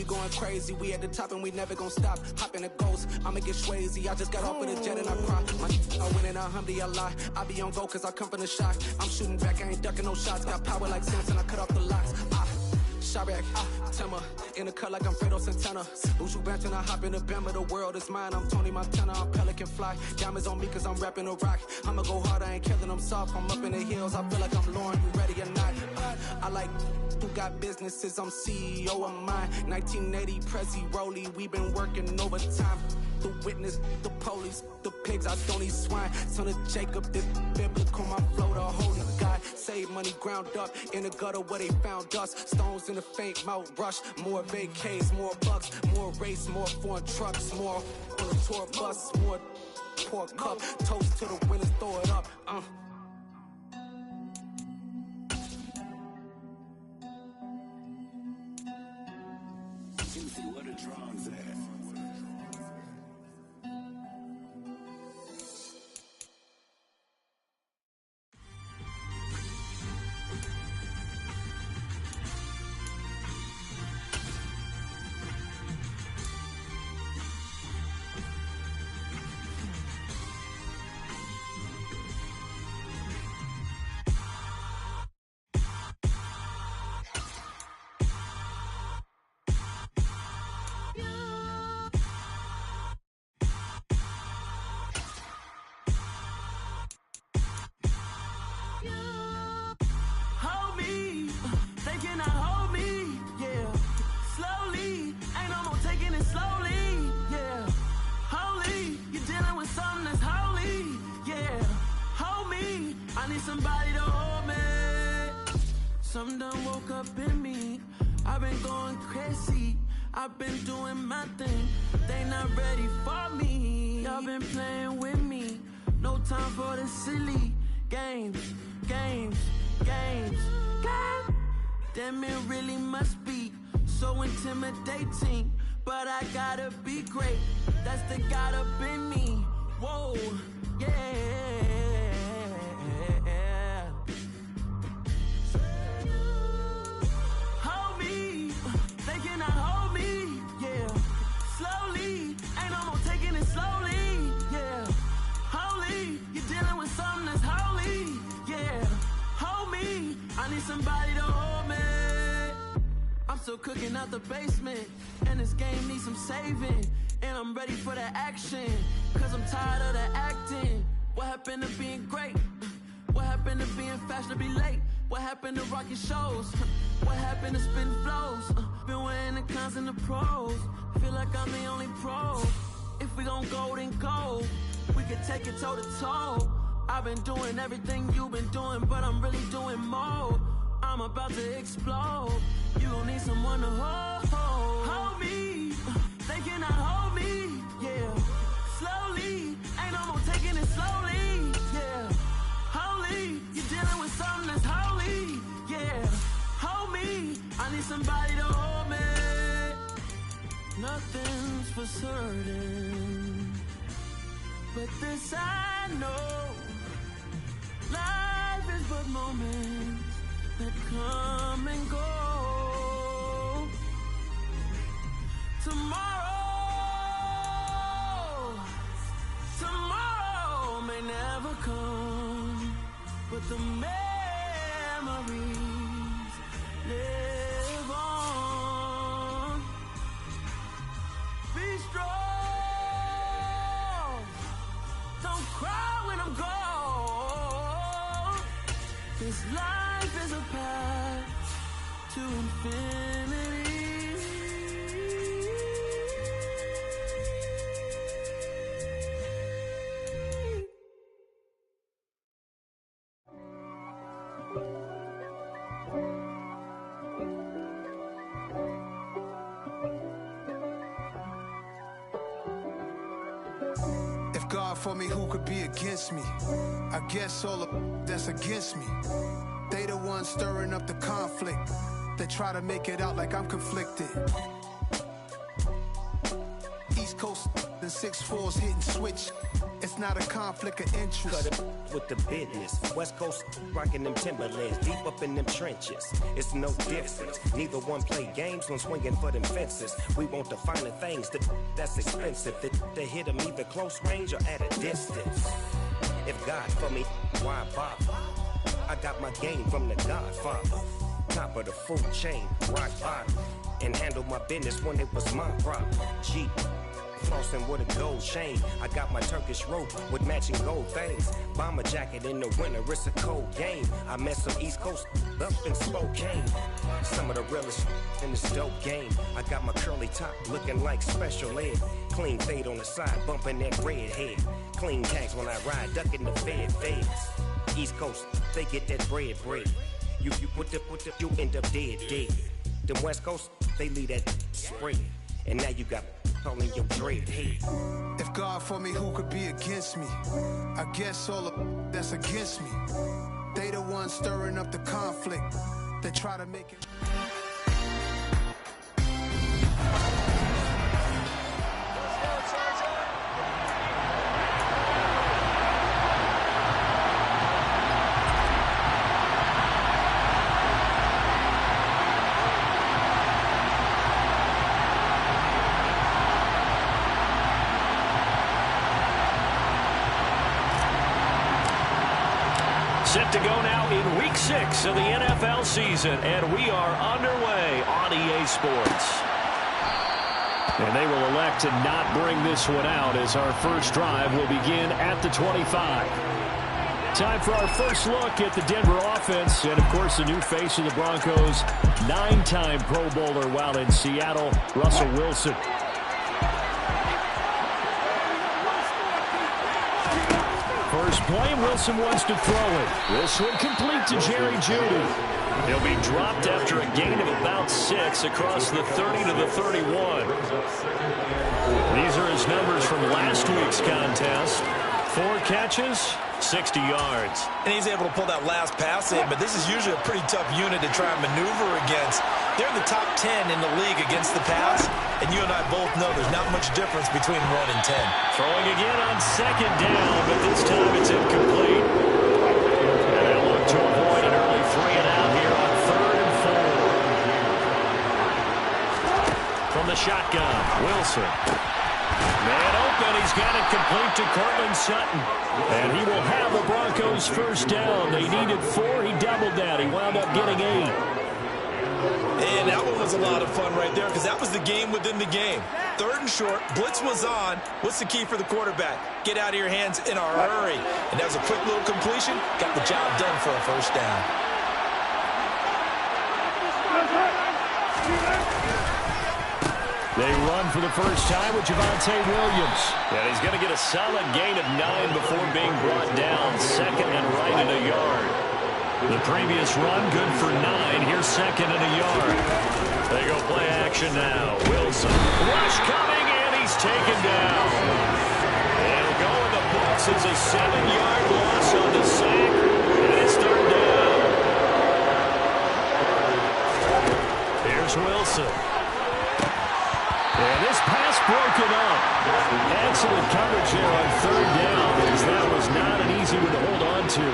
we going crazy. We at the top and we never gonna stop. Hop in a ghost, I'ma get Swayze. I just got off with a jet and I cry. I win in a Humvee, I lie. I be on go cause I come from the shot. I'm shooting back, I ain't ducking no shots. Got power like Samson, I cut off the locks. Shabak, Timmer, in the cut like I'm Fredo Santana. Buju Banton, I hop in the Bama, the world is mine. I'm Tony Montana, I'm Pelican Fly. Diamonds on me cause I'm rapping a rock. I'ma go hard, I ain't killing them soft. I'm up in the hills, I feel like I'm Lauren, you ready or not? I like who got businesses, I'm CEO of mine. 1980 Prezi Rolly, we been working overtime. The witness, the police, the pigs, I don't eat swine. Son of Jacob, this biblical, my flow, the holy God. Save money ground up in the gutter where they found us. Stones in the faint mouth rush. More vacays, more bucks, more race, more foreign trucks, more on a tour bus, more pork cup. Toast to the winners, throw it up. Where the drums at? Somebody to hold me. Something done woke up in me. I've been going crazy. I've been doing my thing. They not ready for me. Y'all been playing with me. No time for the silly games, games, games, games. Damn, it really must be so intimidating. But I gotta be great. That's the God up in me. Whoa, yeah. Somebody to hold me. I'm still cooking out the basement, and this game needs some saving. And I'm ready for the action, cause I'm tired of the acting. What happened to being great? What happened to being fashionably late? What happened to rocking shows? What happened to spitting flows? Been weighing the cons and the pros. Feel like I'm the only pro. If we gon' go, then go. We can take it toe to toe. I've been doing everything you've been doing, but I'm really doing more. I'm about to explode. You gon' need someone to hold me. They cannot hold me, yeah. Slowly, ain't no more taking it slowly, yeah. Holy, you're dealing with something that's holy, yeah. Hold me, I need somebody to hold me. Nothing's for certain, but this I know. Life is but moments that come and go. Tomorrow may never come, but the memories live on. Be strong, don't cry when I'm gone. This life is a path to infinity. If God for me, who could be against me? I guess all of that's against me. They the ones stirring up the conflict. They try to make it out like I'm conflicted. East Coast, the 6-4s hitting switch. It's not a conflict of interest. Cut it with the business. West Coast rocking them Timberlands, deep up in them trenches. It's no difference. Neither one play games when swinging for them fences. We want the finer things that's expensive. They hit them either close range or at a distance. If God for me, why bother? I got my game from the Godfather. Top of the food chain, rock bottom. And handle my business when it was my problem. G. Flossing with a gold chain. I got my Turkish rope with matching gold things. Bomber jacket in the winter, it's a cold game. I met some East Coast up in Spokane. Some of the realest in this dope game. I got my curly top looking like special ed. Clean fade on the side, bumping that red head. Clean tags when I ride, ducking the feds. East Coast, they get that bread. You you end up dead. Them West Coast, they leave that spread. And now you got calling your dread head. If God for me, who could be against me? I guess all the that's against me. They the ones stirring up the conflict. They try to make it. Set to go now in Week 6 of the NFL season, and we are underway on EA Sports. And they will elect to not bring this one out as our first drive will begin at the 25. Time for our first look at the Denver offense, and of course the new face of the Broncos, 9-time Pro Bowler while in Seattle, Russell Wilson. First play, Wilson wants to throw it. This one complete to Jerry Jeudy. He'll be dropped after a gain of about 6 across the 30 to the 31. These are his numbers from last week's contest. 4 catches, 60 yards. And he's able to pull that last pass in, but this is usually a pretty tough unit to try and maneuver against. They're in the top 10 in the league against the pass, and you and I both know there's not much difference between 1 and 10. Throwing again on second down, but this time it's incomplete. And they'll look to avoid an early 3-and-out here on 3rd and 4. From the shotgun, Wilson. Man open, he's got it complete to Cortland Sutton. And he will have the Broncos first down. They needed 4, he doubled that. He wound up getting 8. And that one was a lot of fun right there because that was the game within the game. 3rd and short, blitz was on. What's the key for the quarterback? Get out of your hands in a hurry. And that was a quick little completion. Got the job done for a first down. They run for the first time with Javonte Williams. And he's going to get a solid gain of 9 before being brought down. 2nd and right and a yard. The previous run, good for 9. Here's 2nd and a yard. They go play action now. Wilson, rush coming, and he's taken down. It'll go in the books as a 7-yard loss on the sack. And it's 3rd down. Here's Wilson. And this pass broken up. Excellent coverage there on 3rd down, as that was not an easy one to hold on to.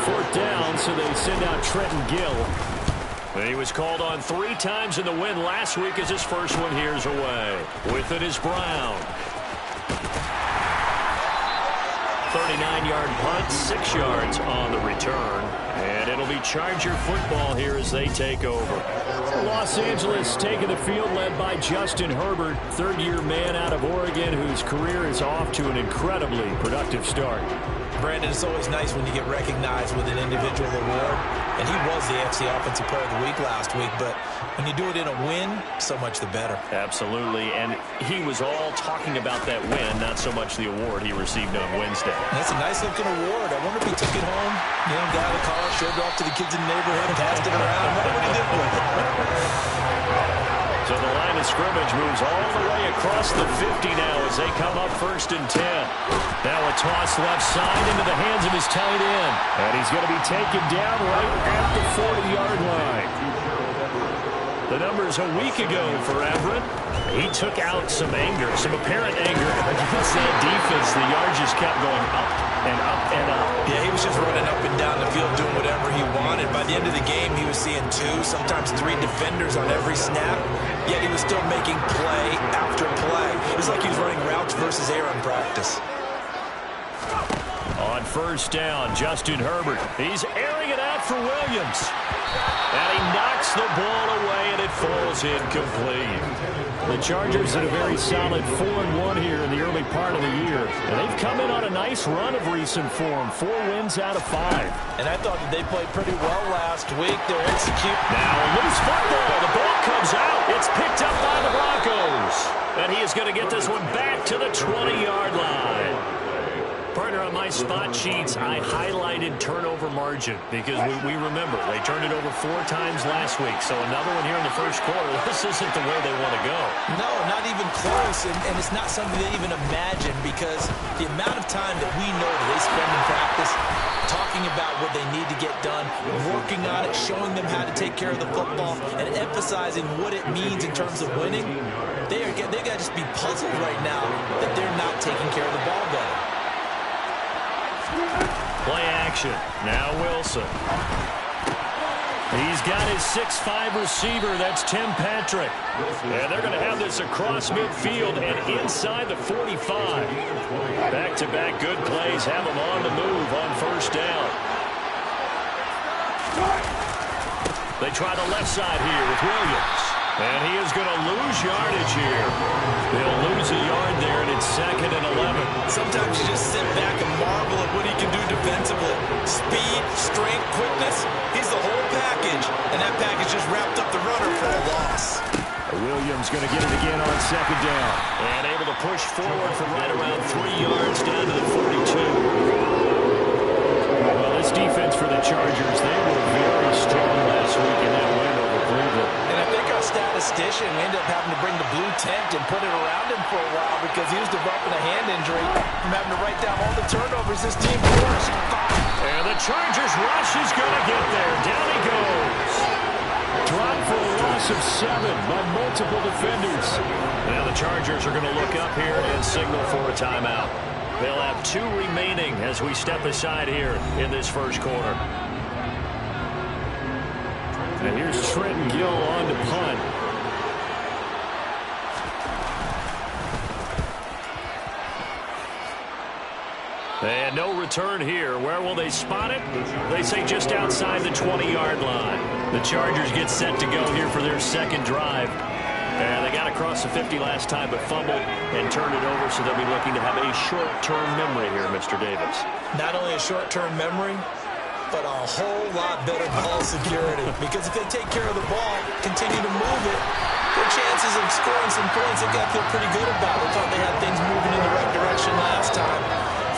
4th down, so they send out Trenton Gill. He was called on 3 times in the win last week as his first one here's away. With it is Brown. 39-yard punt, 6 yards on the return. And it'll be Charger football here as they take over. Los Angeles taking the field led by Justin Herbert, 3rd-year man out of Oregon whose career is off to an incredibly productive start. Brandon, it's always nice when you get recognized with an individual award. And he was the AFC Offensive Player of the Week last week. But when you do it in a win, so much the better. Absolutely. And he was all talking about that win, not so much the award he received on Wednesday. That's a nice-looking award. I wonder if he took it home, got out of the car, showed it off to the kids in the neighborhood, passed it around. I wonder what he did with it. So the line of scrimmage moves all the way across the 50 now as they come up 1st and 10. Now a toss left side into the hands of his tight end. And he's going to be taken down right at the 40-yard line. The numbers a week ago for Everett. He took out some anger, some apparent anger against that defense. The yards just kept going up and up and up. Yeah, he was just running up and down the field doing whatever he wanted. By the end of the game, he was seeing 2, sometimes 3 defenders on every snap, yet he was still making play after play. It was like he was running routes versus air in practice. On first down, Justin Herbert. He's airing it out for Williams. And he knocks the ball away, and it falls incomplete. The Chargers in a very solid 4-1 here in the early part of the year. And they've come in on a nice run of recent form. 4 wins out of 5. And I thought that they played pretty well last week. They're executing. Now a loose football. The ball comes out. It's picked up by the Broncos. And he is going to get this one back to the 20-yard line. Partner, on my spot sheets, I highlighted turnover margin because we remember they turned it over 4 times last week. So another one here in the first quarter. This isn't the way they want to go. No, not even close. And it's not something they even imagine because the amount of time that we know that they spend in practice talking about what they need to get done, working on it, showing them how to take care of the football, and emphasizing what it means in terms of winning, they got to just be puzzled right now that they're not taking care of the ball better. Play action. Now Wilson. He's got his 6'5" receiver. That's Tim Patrick. And they're going to have this across midfield and inside the 45. Back-to-back good plays have them on the move on first down. They try the left side here with Williams. And he is going to lose yardage here. They'll lose a yard there, and it's 2nd and 11. Sometimes you just sit back and marvel at what he can do defensively. Speed, strength, quickness. He's the whole package. And that package just wrapped up the runner for a loss. Williams going to get it again on 2nd down. And able to push forward for right around 3 yards down to the 42. Well, this defense for the Chargers, they were very strong last week in that win over Cleveland. And I think our statistician, we ended up having to bring the blue tent and put it around him for a while because he was developing a hand injury from having to write down all the turnovers this team forced. And the Chargers rush is going to get there. Down he goes. Dropped for a loss of 7 by multiple defenders. Now the Chargers are going to look up here and signal for a timeout. They'll have 2 remaining as we step aside here in this first quarter. And here's Trenton Gill on to punt. And no return here. Where will they spot it? They say just outside the 20-yard line. The Chargers get set to go here for their 2nd drive. And they got across the 50 last time, but fumbled and turned it over, so they'll be looking to have a short-term memory here, Mr. Davis. Not only a short-term memory, but a whole lot better ball security. Because if they take care of the ball, continue to move it, their chances of scoring some points, they've got to feel pretty good about. They thought they had things moving in the right direction last time.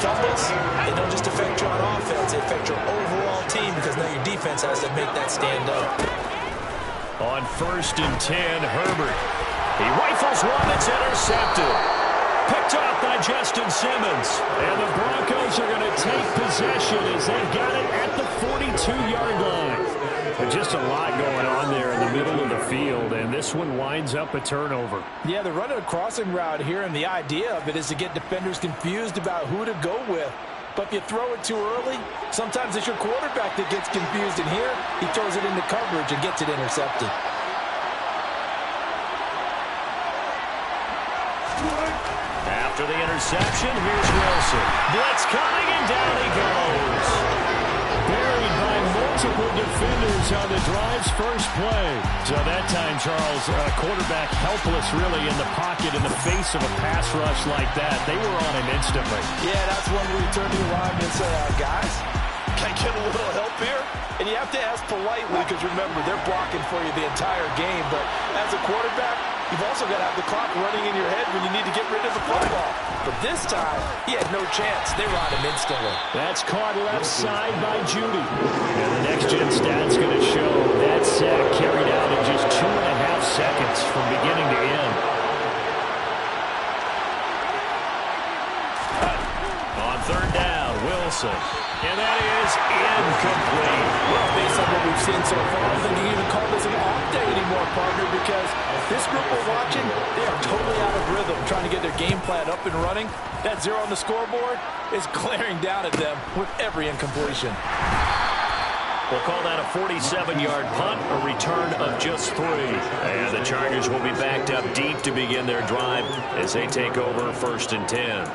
Fumbles, they don't just affect you on offense, they affect your overall team because now your defense has to make that stand up. On 1st and 10, Herbert. He rifles one that's intercepted. Picked off by Justin Simmons. And the Broncos are going to take possession as they've got it at the 42-yard line. But just a lot going on there in the middle of the field, and this one winds up a turnover. Yeah, they're running a crossing route here, and the idea of it is to get defenders confused about who to go with. But if you throw it too early, sometimes it's your quarterback that gets confused, and here he throws it into coverage and gets it intercepted. After the interception, here's Wilson. Blitz coming, and down he goes. Buried by multiple defenders on the drive's first play. So that time, Charles, quarterback helpless really in the pocket in the face of a pass rush like that. They were on him instantly. Yeah, that's one where you turn to your lineman and say, guys, can I get a little help here? And you have to ask politely because, remember, they're blocking for you the entire game. But as a quarterback, you've also got to have the clock running in your head when you need to get rid of the football. But this time, he had no chance. They were on him instantly. That's caught left side by Judy. And the next-gen stat's going to show that sack carried out in just 2.5 seconds from beginning to end. On 3rd down, Wilson. Wilson. And that is incomplete. Well, based on what we've seen so far, I don't think you can even call this an off day anymore, partner, because this group we're watching, they are totally out of rhythm, trying to get their game plan up and running. That 0 on the scoreboard is glaring down at them with every incompletion. We'll call that a 47-yard punt, a return of just 3. And the Chargers will be backed up deep to begin their drive as they take over 1st and 10.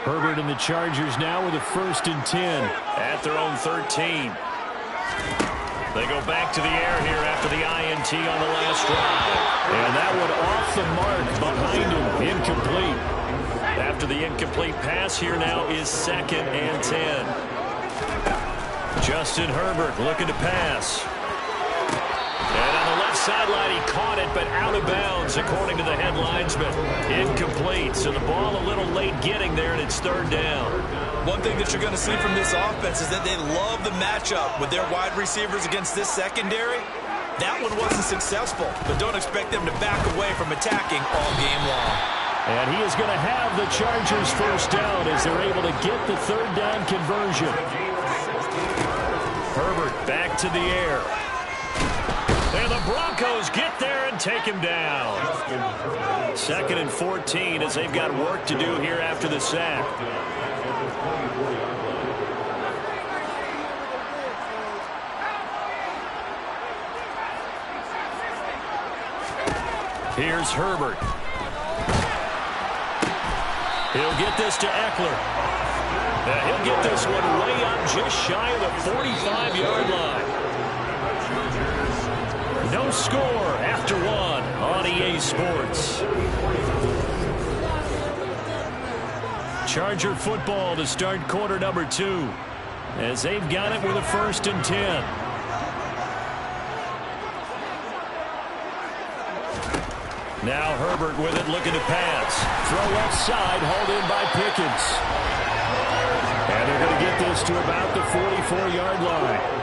Herbert and the Chargers now with a 1st and 10 at their own 13. They go back to the air here after the INT on the last drive. And that one off the mark behind him, incomplete. After the incomplete pass, here now is 2nd and 10. Justin Herbert looking to pass. And on the left sideline, he caught it, but out of bounds, according to the head linesman. Incomplete, so the ball a little late getting there, and it's 3rd down. One thing that you're going to see from this offense is that they love the matchup with their wide receivers against this secondary. That one wasn't successful, but don't expect them to back away from attacking all game long. And he is going to have the Chargers 1st down as they're able to get the 3rd down conversion. Herbert back to the air. And the Broncos get there and take him down. 2nd and 14 as they've got work to do here after the sack. Here's Herbert. He'll get this to Eckler. He'll get this one way up just shy of the 45-yard line. No score after 1 on EA Sports. Charger football to start quarter number 2 as they've got it with a 1st and 10. Now Herbert with it, looking to pass. Throw left side, hauled in by Pickens. And they're going to get this to about the 44-yard line.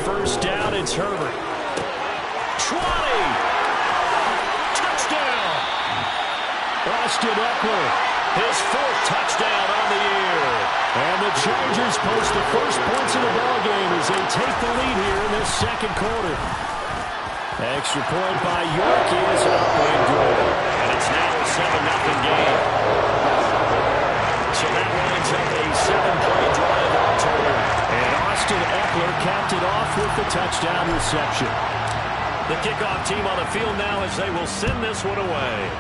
First down, it's Herbert. 20! Touchdown! Austin Eckler, his 4th touchdown on the year. And the Chargers post the first points of the ballgame as they take the lead here in this 2nd quarter. Extra point by York is up and good. And it's now a 7-0 game. So that lines up a 7-play drive all total. And Austin Eckler capped it off with the touchdown reception. The kickoff team on the field now as they will send this one away.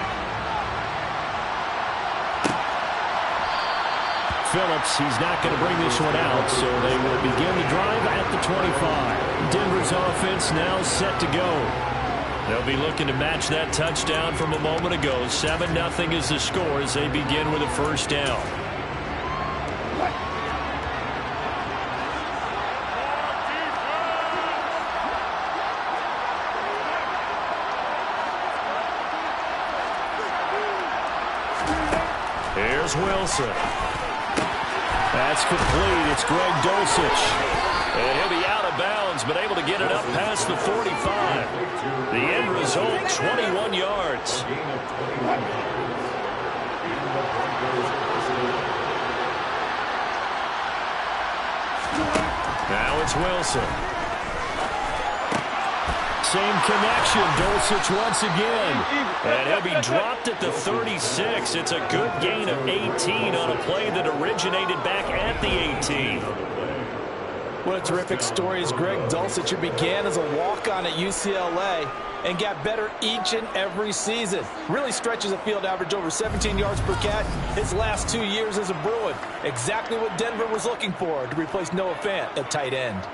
Phillips, he's not going to bring this one out, so they will begin the drive at the 25. Denver's offense now set to go. They'll be looking to match that touchdown from a moment ago. 7-0 is the score as they begin with a 1st down. Here's Wilson. That's complete. It's Greg Dulcich. And he'll be out of bounds, but able to get it up past the 45. The end result, 21 yards. Now it's Wilson. Same connection, Dulcich once again. And he'll be dropped at the 36. It's a good gain of 18 on a play that originated back at the 18. What a terrific story is Greg Dulcich, who began as a walk-on at UCLA and got better each and every season. Really stretches a field average over 17 yards per catch his last 2 years as a Bruin. Exactly what Denver was looking for to replace Noah Fant at tight end.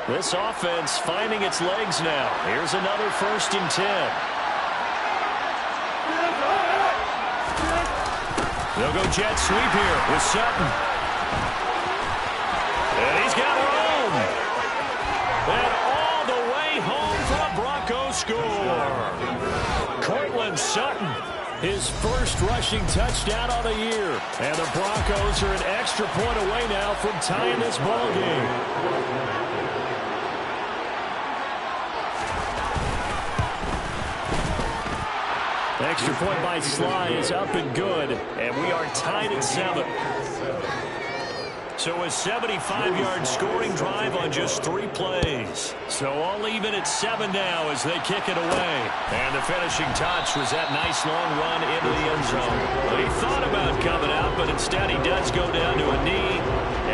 This offense finding its legs now. Here's another 1st and 10. They'll go jet sweep here with Sutton. And he's got room. And all the way home for a Broncos score. Cortland Sutton, his first rushing touchdown of the year. And the Broncos are an extra point away now from tying this ball game. Extra point by Sly is up and good, and we are tied at 7. So a 75-yard scoring drive on just 3 plays. So all even at 7 now as they kick it away. And the finishing touch was that nice long run into the end zone. Well, he thought about coming out, but instead he does go down to a knee,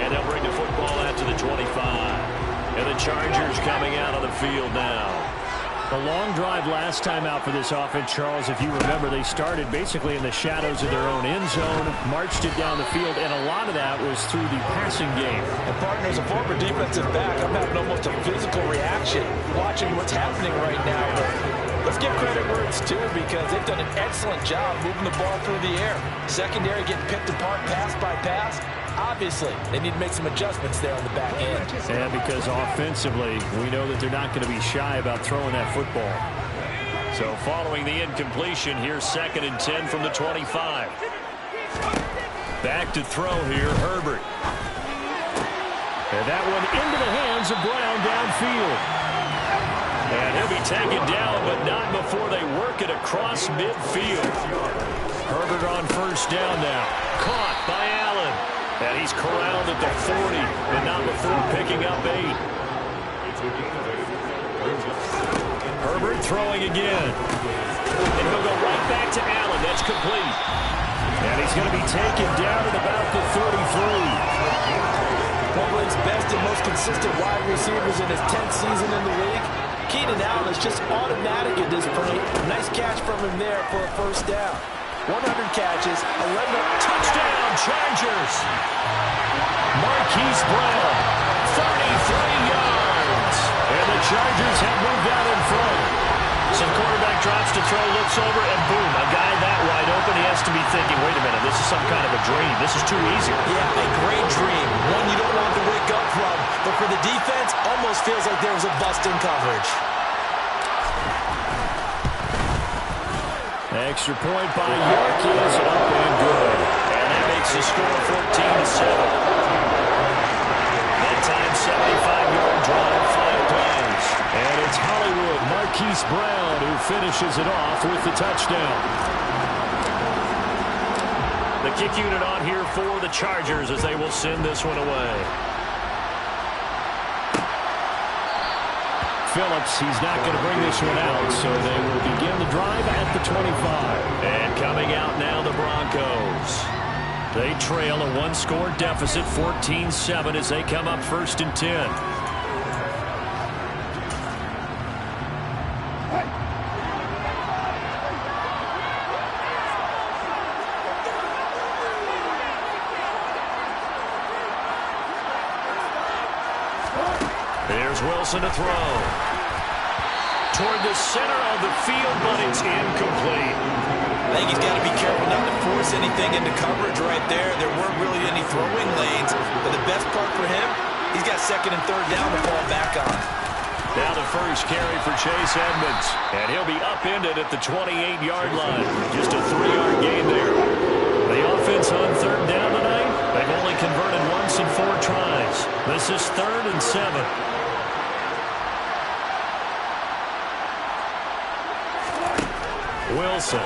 and they'll bring the football out to the 25. And the Chargers coming out on the field now. A long drive last time out for this offense, Charles. If you remember, they started basically in the shadows of their own end zone, marched it down the field, and a lot of that was through the passing game. And partners, a former defensive back, I'm having almost a physical reaction watching what's happening right now. But let's give credit where it's due because they've done an excellent job moving the ball through the air. Secondary getting picked apart pass by pass. Obviously, they need to make some adjustments there on the back end. And because offensively, we know that they're not going to be shy about throwing that football. So following the incompletion, here's 2nd and 10 from the 25. Back to throw here, Herbert. And that one into the hands of Brown downfield. And he'll be taken down, but not before they work it across midfield. Herbert on 1st down now. Caught by Allen. And he's corralled at the 40, but not before picking up 8. Herbert throwing again. And he'll go right back to Allen. That's complete. And he's going to be taken down at about the 33. One of the best and most consistent wide receivers in his 10th season in the league. Keenan Allen is just automatic at this point. Nice catch from him there for a 1st down. 100 catches, 11 touchdown, Chargers. Marquise Brown, 33 yards. And the Chargers have moved out in front. So the quarterback drops to throw, looks over, and boom, a guy that wide open, he has to be thinking, wait a minute, this is some kind of a dream. This is too easy. Yeah, a great dream. One you don't want to wake up from. But for the defense, almost feels like there was a bust in coverage. Extra point by York is up and good. And that makes the score 14-7. That time, 75-yard drive, 5 plays. And it's Hollywood Marquise Brown who finishes it off with the touchdown. The kick unit on here for the Chargers as they will send this one away. Phillips, he's not going to bring this one out, so they will begin the drive at the 25. And coming out now, the Broncos. They trail a 1-score deficit, 14-7, as they come up 1st and 10. Here's Wilson to throw. Toward the center of the field, but it's incomplete. I think he's got to be careful not to force anything into coverage right there. There weren't really any throwing lanes, but the best part for him, he's got 2nd and 3rd down to fall back on. Now the first carry for Chase Edmonds, and he'll be upended at the 28-yard line. Just a 3-yard gain there. The offense on 3rd down tonight, they've only converted once in 4 tries. This is 3rd and 7. Wilson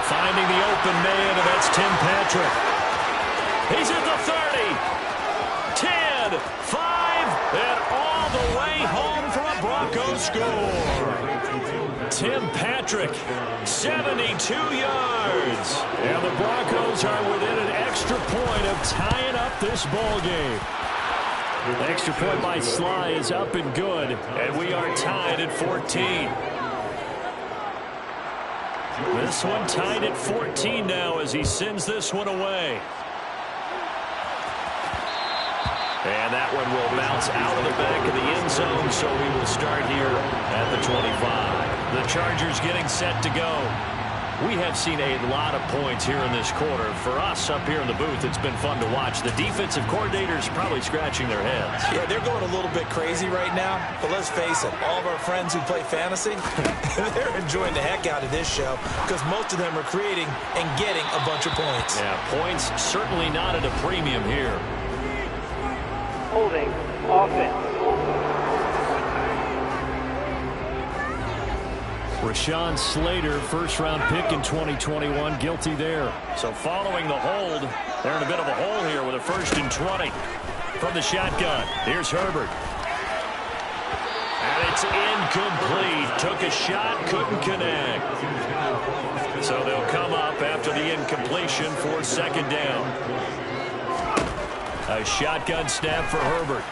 finding the open man, and that's Tim Patrick. He's at the 30, 10, 5, and all the way home for a Broncos score. Tim Patrick, 72 yards. And the Broncos are within an extra point of tying up this ball game. The extra point by Sly is up and good, and we are tied at 14. This one tied at 14 now as he sends this one away. And that one will bounce out of the back of the end zone, so we will start here at the 25. The Chargers getting set to go. We have seen a lot of points here in this quarter. For us up here in the booth, it's been fun to watch. The defensive coordinators probably scratching their heads. Yeah, they're going a little bit crazy right now. But let's face it, all of our friends who play fantasy, they're enjoying the heck out of this show because most of them are creating and getting a bunch of points. Yeah, points certainly not at a premium here. Holding offense. Rashawn Slater, first-round pick in 2021, guilty there. So following the hold, they're in a bit of a hole here with a 1st and 20 from the shotgun. Here's Herbert. And it's incomplete. Took a shot, couldn't connect. So they'll come up after the incompletion for 2nd down. A shotgun snap for Herbert.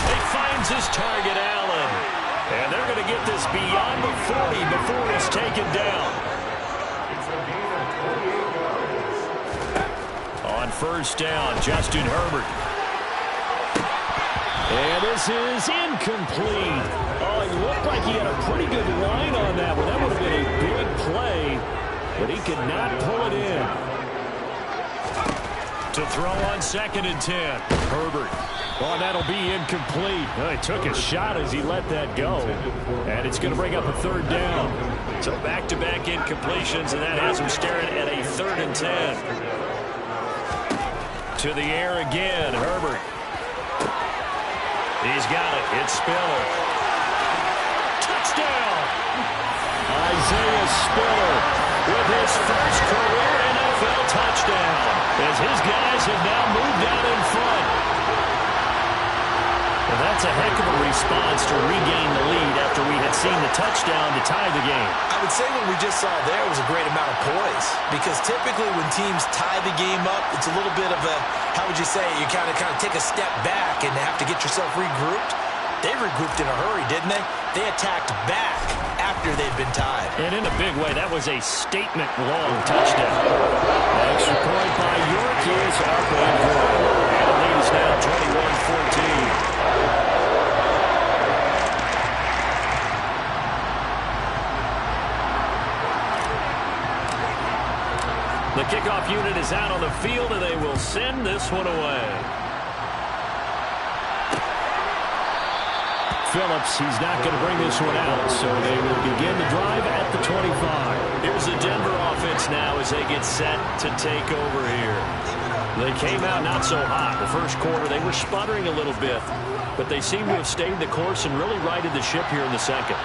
He finds his target, Allen. And they're going to get this beyond the 40 before he's taken down. On 1st down, Justin Herbert. And this is incomplete. Oh, it looked like he had a pretty good line on that one. That would have been a big play, but he could not pull it in. To throw on 2nd and 10. Herbert. Oh, that'll be incomplete. He took a shot as he let that go. And it's going to bring up a 3rd down. So back-to-back incompletions, and that has him staring at a 3rd and 10. To the air again, Herbert. He's got it. It's Spiller. Touchdown! Isaiah Spiller with his first career NFL touchdown as his guys have now moved out in front. Well, that's a heck of a response to regain the lead after we had seen the touchdown to tie the game. I would say what we just saw there was a great amount of poise because typically when teams tie the game up, it's a little bit of a, how would you say, you kind of take a step back and have to get yourself regrouped. They regrouped in a hurry, didn't they? They attacked back after they'd been tied. And in a big way, that was a statement-long touchdown. Extra point by York is up and good. And it leads now 21-14. The kickoff unit is out on the field, and they will send this one away. Phillips, he's not going to bring this one out, so they will begin the drive at the 25. Here's the Denver offense now as they get set to take over here. They came out not so hot. The first quarter, they were sputtering a little bit, but they seem to have stayed the course and really righted the ship here in the second.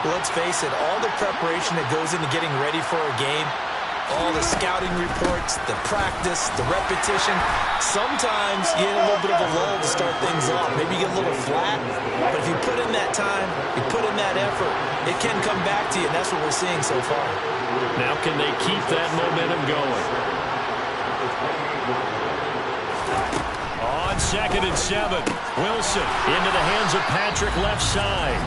Well, let's face it, all the preparation that goes into getting ready for a game, all the scouting reports, the practice, the repetition. Sometimes you get a little bit of a lull to start things off. Maybe you get a little flat. But if you put in that time, you put in that effort, it can come back to you, and that's what we're seeing so far. Now can they keep that momentum going? On 2nd and 7, Wilson into the hands of Patrick left side.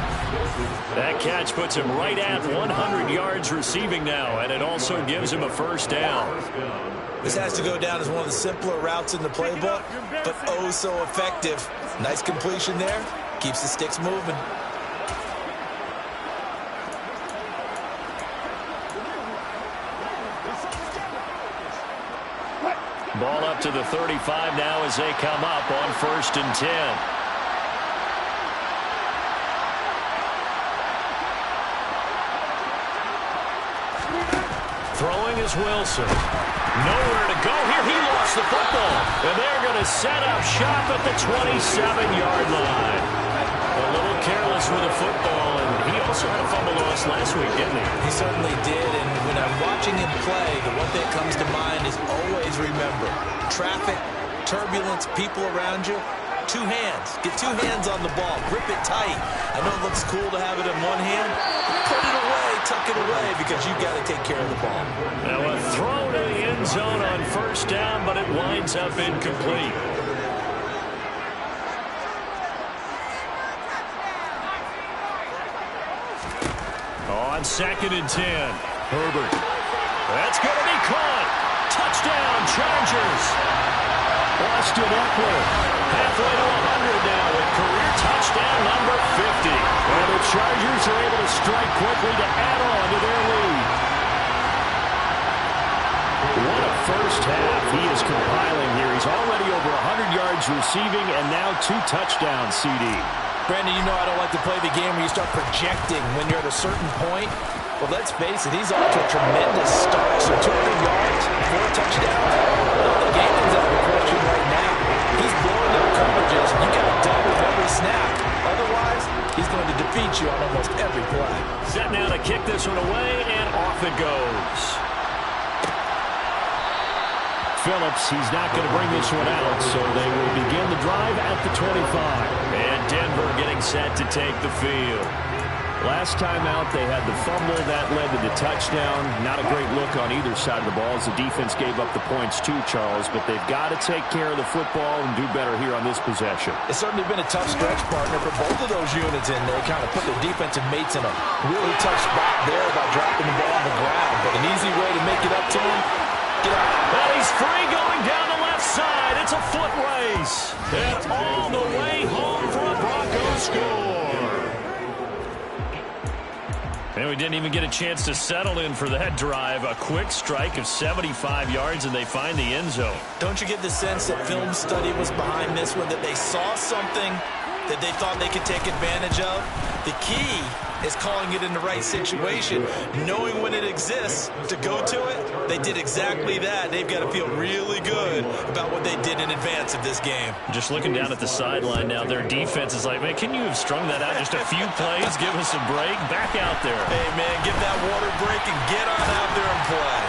That catch puts him right at 100 yards receiving now, and it also gives him a 1st down. This has to go down as one of the simpler routes in the playbook, but oh so effective. Nice completion there. Keeps the sticks moving. Ball up to the 35 now as they come up on 1st and 10. Throwing is Wilson. Nowhere to go here. He lost the football. And they're going to set up shop at the 27-yard line. A little careless with the football, and he also had a fumble loss last week, didn't he? He certainly did, and when I'm watching him play, the one thing that comes to mind is always remember, traffic, turbulence, people around you, 2 hands. Get 2 hands on the ball. Grip it tight. I know it looks cool to have it in one hand. Put it away, tuck it away, because you've got to take care of the ball. Now a throw to the end zone on 1st down, but it winds up incomplete. On 2nd and 10, Herbert. That's going to be caught. Touchdown, Chargers. Austin Eckler, halfway to 100 now with career touchdown number 50. And the Chargers are able to strike quickly to add on to their lead. What a first half he is compiling here. He's already over 100 yards receiving and now 2 touchdowns, CD. Brandon, you know I don't like to play the game where you start projecting when you're at a certain point. Well, let's face it, he's off to a tremendous start. So 200 yards, 4 touchdowns. Well, the game is out of the question right now. He's blowing up coverages. You got to double every snap. Otherwise, he's going to defeat you on almost every play. Set now to kick this one away, and off it goes. Phillips, he's not going to bring this one out, so they will begin the drive at the 25. And Denver getting set to take the field. Last time out, they had the fumble. That led to the touchdown. Not a great look on either side of the ball as the defense gave up the points too, Charles. But they've got to take care of the football and do better here on this possession. It's certainly been a tough stretch, partner, for both of those units in there. Kind of put their defensive mates in a really tough spot there by dropping the ball on the ground. But an easy way to make it up to him. Get out. Well, he's free going down the left side. It's a foot race. And all the way home for a Broncos score. And we didn't even get a chance to settle in for that drive. A quick strike of 75 yards, and they find the end zone. Don't you get the sense that film study was behind this one, that they saw something that they thought they could take advantage of? The key is calling it in the right situation, knowing when it exists to go to it. They did exactly that. They've got to feel really good about what they did in advance of this game. Just looking down at the sideline now, their defense is like, man, can you have strung that out just a few plays? Give us a break. Back out there. Hey, man, give that water break and get on out there and play.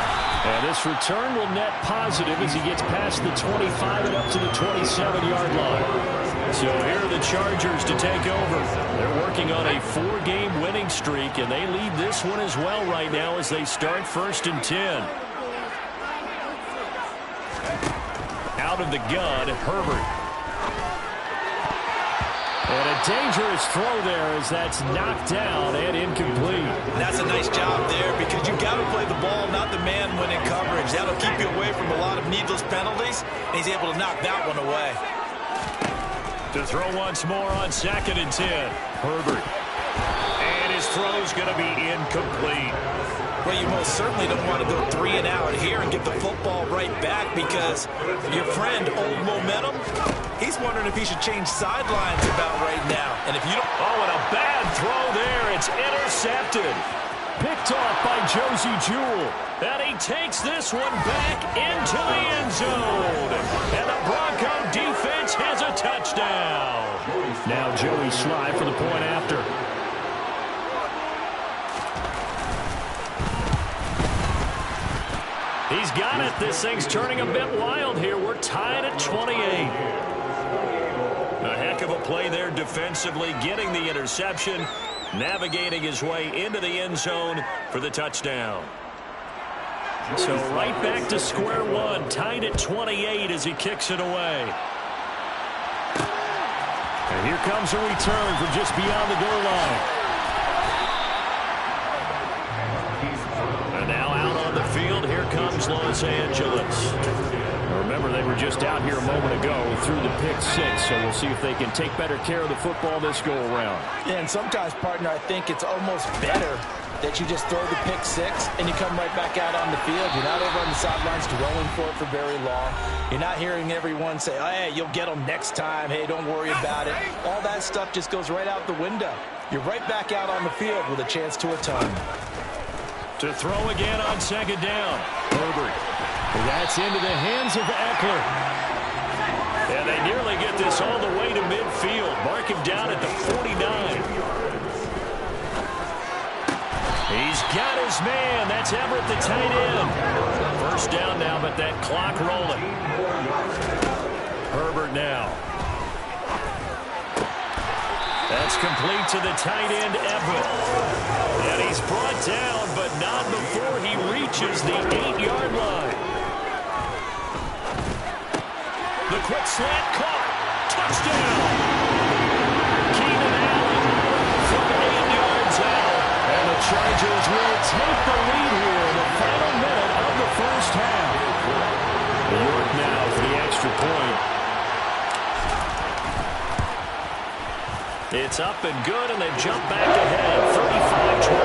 And this return will net positive as he gets past the 25 and up to the 27-yard line. So here are the Chargers to take over. They're working on a 4-game winning streak, and they lead this one as well right now as they start 1st and 10. Out of the gun, Herbert. And a dangerous throw there as that's knocked down and incomplete. That's a nice job there because you've got to play the ball, not the man when in coverage. That'll keep you away from a lot of needless penalties, and he's able to knock that one away. To throw once more on 2nd and 10. Herbert. And his throw's going to be incomplete. Well, you most certainly don't want to go 3 and out here and get the football right back because your friend, Old Momentum, he's wondering if he should change sidelines about right now. And if you don't... Oh, and a bad throw there. It's intercepted. Picked off by Josie Jewell. And he takes this one back into the end zone. And the Bronco defense has a touchdown. Now Joey Sly for the point after. He's got it. This thing's turning a bit wild here. We're tied at 28. A heck of a play there defensively, getting the interception, navigating his way into the end zone for the touchdown. So right back to square one, tied at 28 as he kicks it away. And here comes a return from just beyond the goal line. And now out on the field, here comes Los Angeles. Remember, they were just out here a moment ago through the pick 6, so we'll see if they can take better care of the football this go-around. Yeah, and sometimes, partner, I think it's almost better that you just throw the pick 6 and you come right back out on the field. You're not over on the sidelines dwelling for it for very long. You're not hearing everyone say, oh, hey, you'll get them next time. Hey, don't worry about it. All that stuff just goes right out the window. You're right back out on the field with a chance to atone. To throw again on 2nd down. Herbert. And that's into the hands of Eckler. And they nearly get this all the way to midfield. Mark him down at the 49. He's got his man. That's Everett, the tight end. 1st down now, but that clock rolling. Herbert now. That's complete to the tight end, Everett. And he's brought down, but not before he reaches the 8-yard line. The quick slant caught. Touchdown. Keenan Allen from 8 yards out. And the Chargers will take the lead here in the final minute of the 1st half. York now for the extra point. That's up and good, and they've jumped back ahead, 35-28.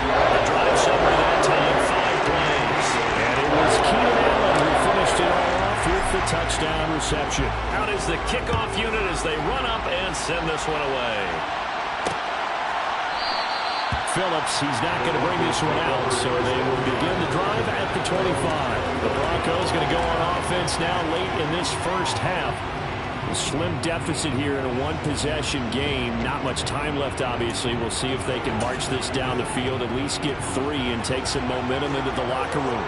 The drive summary that time, 5 plays. And it was Keenan Allen who finished it all off with the touchdown reception. Out is the kickoff unit as they run up and send this one away. Phillips, he's not going to bring this one out, so they will begin the drive at the 25. The Broncos going to go on offense now late in this first half. A slim deficit here in a one-possession game. Not much time left, obviously. We'll see if they can march this down the field, at least get 3 and take some momentum into the locker room.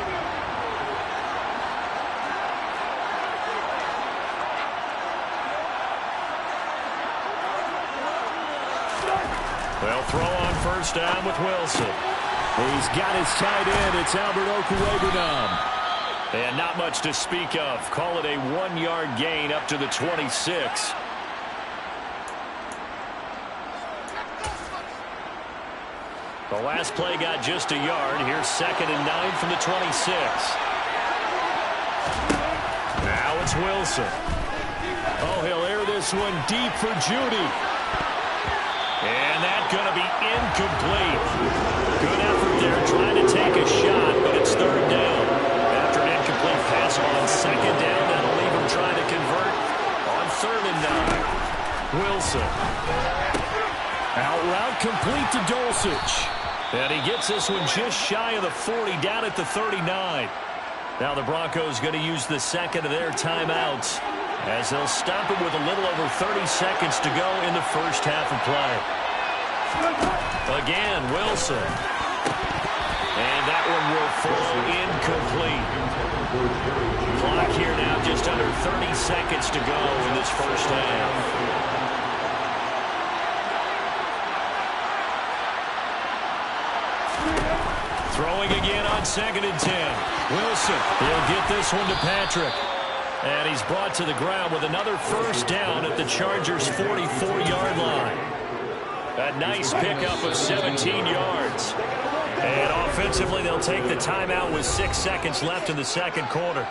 They'll throw on first down with Wilson. He's got his tight end. It's Albert Okwuegbunam. And not much to speak of. Call it a 1-yard gain up to the 26. The last play got just a yard. Here's 2nd and 9 from the 26. Now it's Wilson. Oh, he'll air this one deep for Judy. And that's going to be incomplete. Good effort there trying to take a shot, but it's 3rd down. After an incomplete pass on 2nd down, that'll leave him trying to convert on 3rd and 9. Wilson. Out route complete to Dulcich. And he gets this one just shy of the 40, down at the 39. Now the Broncos going to use the second of their timeouts, as they'll stop it with a little over 30 seconds to go in the first half of play. Again, Wilson. And that one will fall incomplete. Clock here now just under 30 seconds to go in this first half. Throwing again on 2nd and 10. Wilson, he'll get this one to Patrick. And he's brought to the ground with another first down at the Chargers' 44-yard line. A nice pickup of 17 yards. And offensively, they'll take the timeout with 6 seconds left in the second quarter.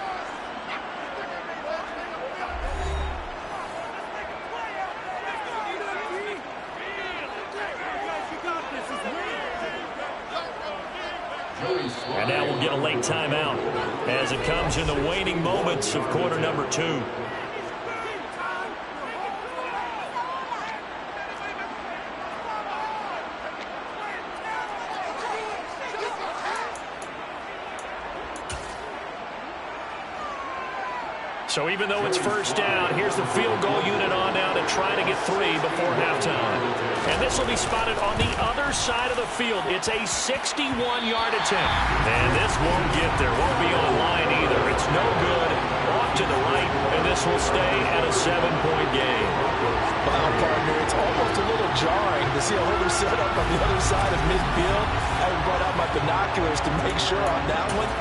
And now we'll get a late timeout as it comes in the waning moments of quarter number 2. So even though it's first down, here's the field goal unit on now to try to get 3 before halftime. And this will be spotted on the other side of the field. It's a 61-yard attempt. And this won't get there. Won't be on line either. It's no good. Off to the right, and this will stay at a 7-point game. Wow, partner, it's almost a little jarring to see a holder set up on the other side of midfield. I brought out my binoculars to make sure on that one.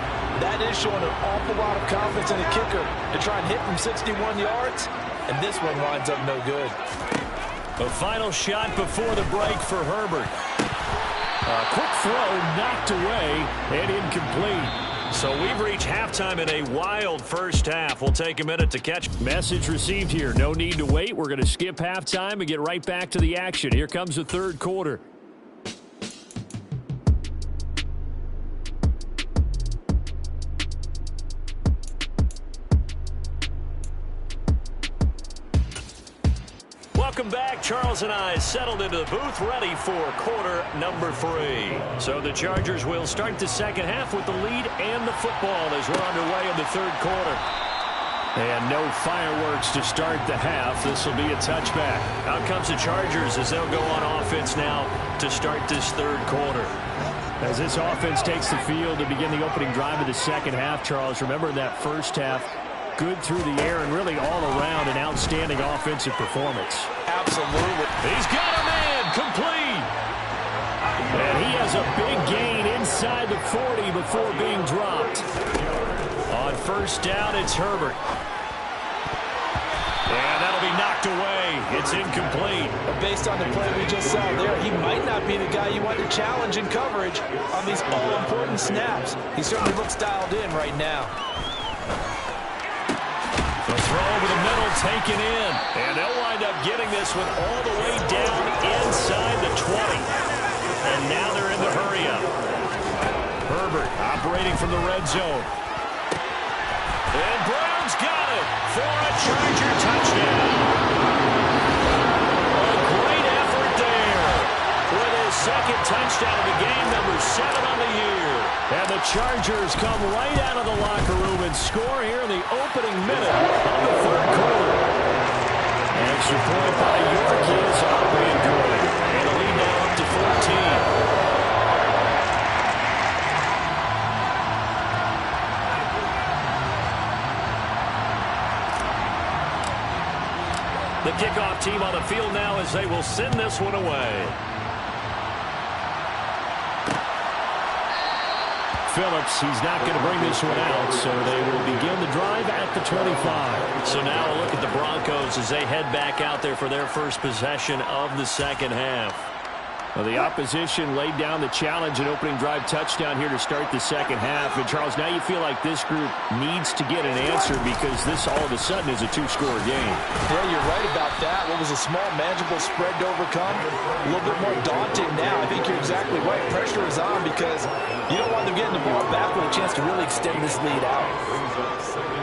That is showing an awful lot of confidence in a kicker to try and hit from 61 yards, and this one winds up no good. The final shot before the break for Herbert. A quick throw knocked away and incomplete. So we've reached halftime in a wild first half. We'll take a minute to catch. Message received here. No need to wait. We're going to skip halftime and get right back to the action. Here comes the third quarter. Welcome back. Charles and I settled into the booth, ready for quarter number 3. So the Chargers will start the second half with the lead and the football as we're underway in the third quarter. And no fireworks to start the half. This will be a touchback. Out comes the Chargers as they'll go on offense now to start this third quarter. As this offense takes the field to begin the opening drive of the second half, Charles, remember in that first half, good through the air and really all around an outstanding offensive performance. Absolutely. He's got a man complete. And he has a big gain inside the 40 before being dropped. On first down, it's Herbert. And that'll be knocked away. It's incomplete. But based on the play we just saw there, he might not be the guy you want to challenge in coverage on these all-important snaps. He certainly looks dialed in right now. The throw over the middle taken in. And they'll wind up getting this one all the way down inside the 20. And now they're in the hurry-up. Herbert operating from the red zone. And Brown's got it for a Charger touchdown. A great effort there with his second touchdown of the game, number 7 on the year. And the Chargers come right out of the locker room and score here in the opening minute of the third quarter. Extra point by York is up and good. And a lead now up to 14. The kickoff team on the field now as they will send this one away. Phillips, he's not going to bring this one out, so they will begin the drive at the 25. So now a look at the Broncos as they head back out there for their first possession of the second half. Well, the opposition laid down the challenge and opening drive touchdown here to start the second half. And, Charles, now you feel like this group needs to get an answer because this all of a sudden is a two-score game. Yeah, you're right about that. What was a small, manageable spread to overcome, a little bit more daunting now. I think you're exactly right. Pressure is on because you don't want them getting the ball back with a chance to really extend this lead out.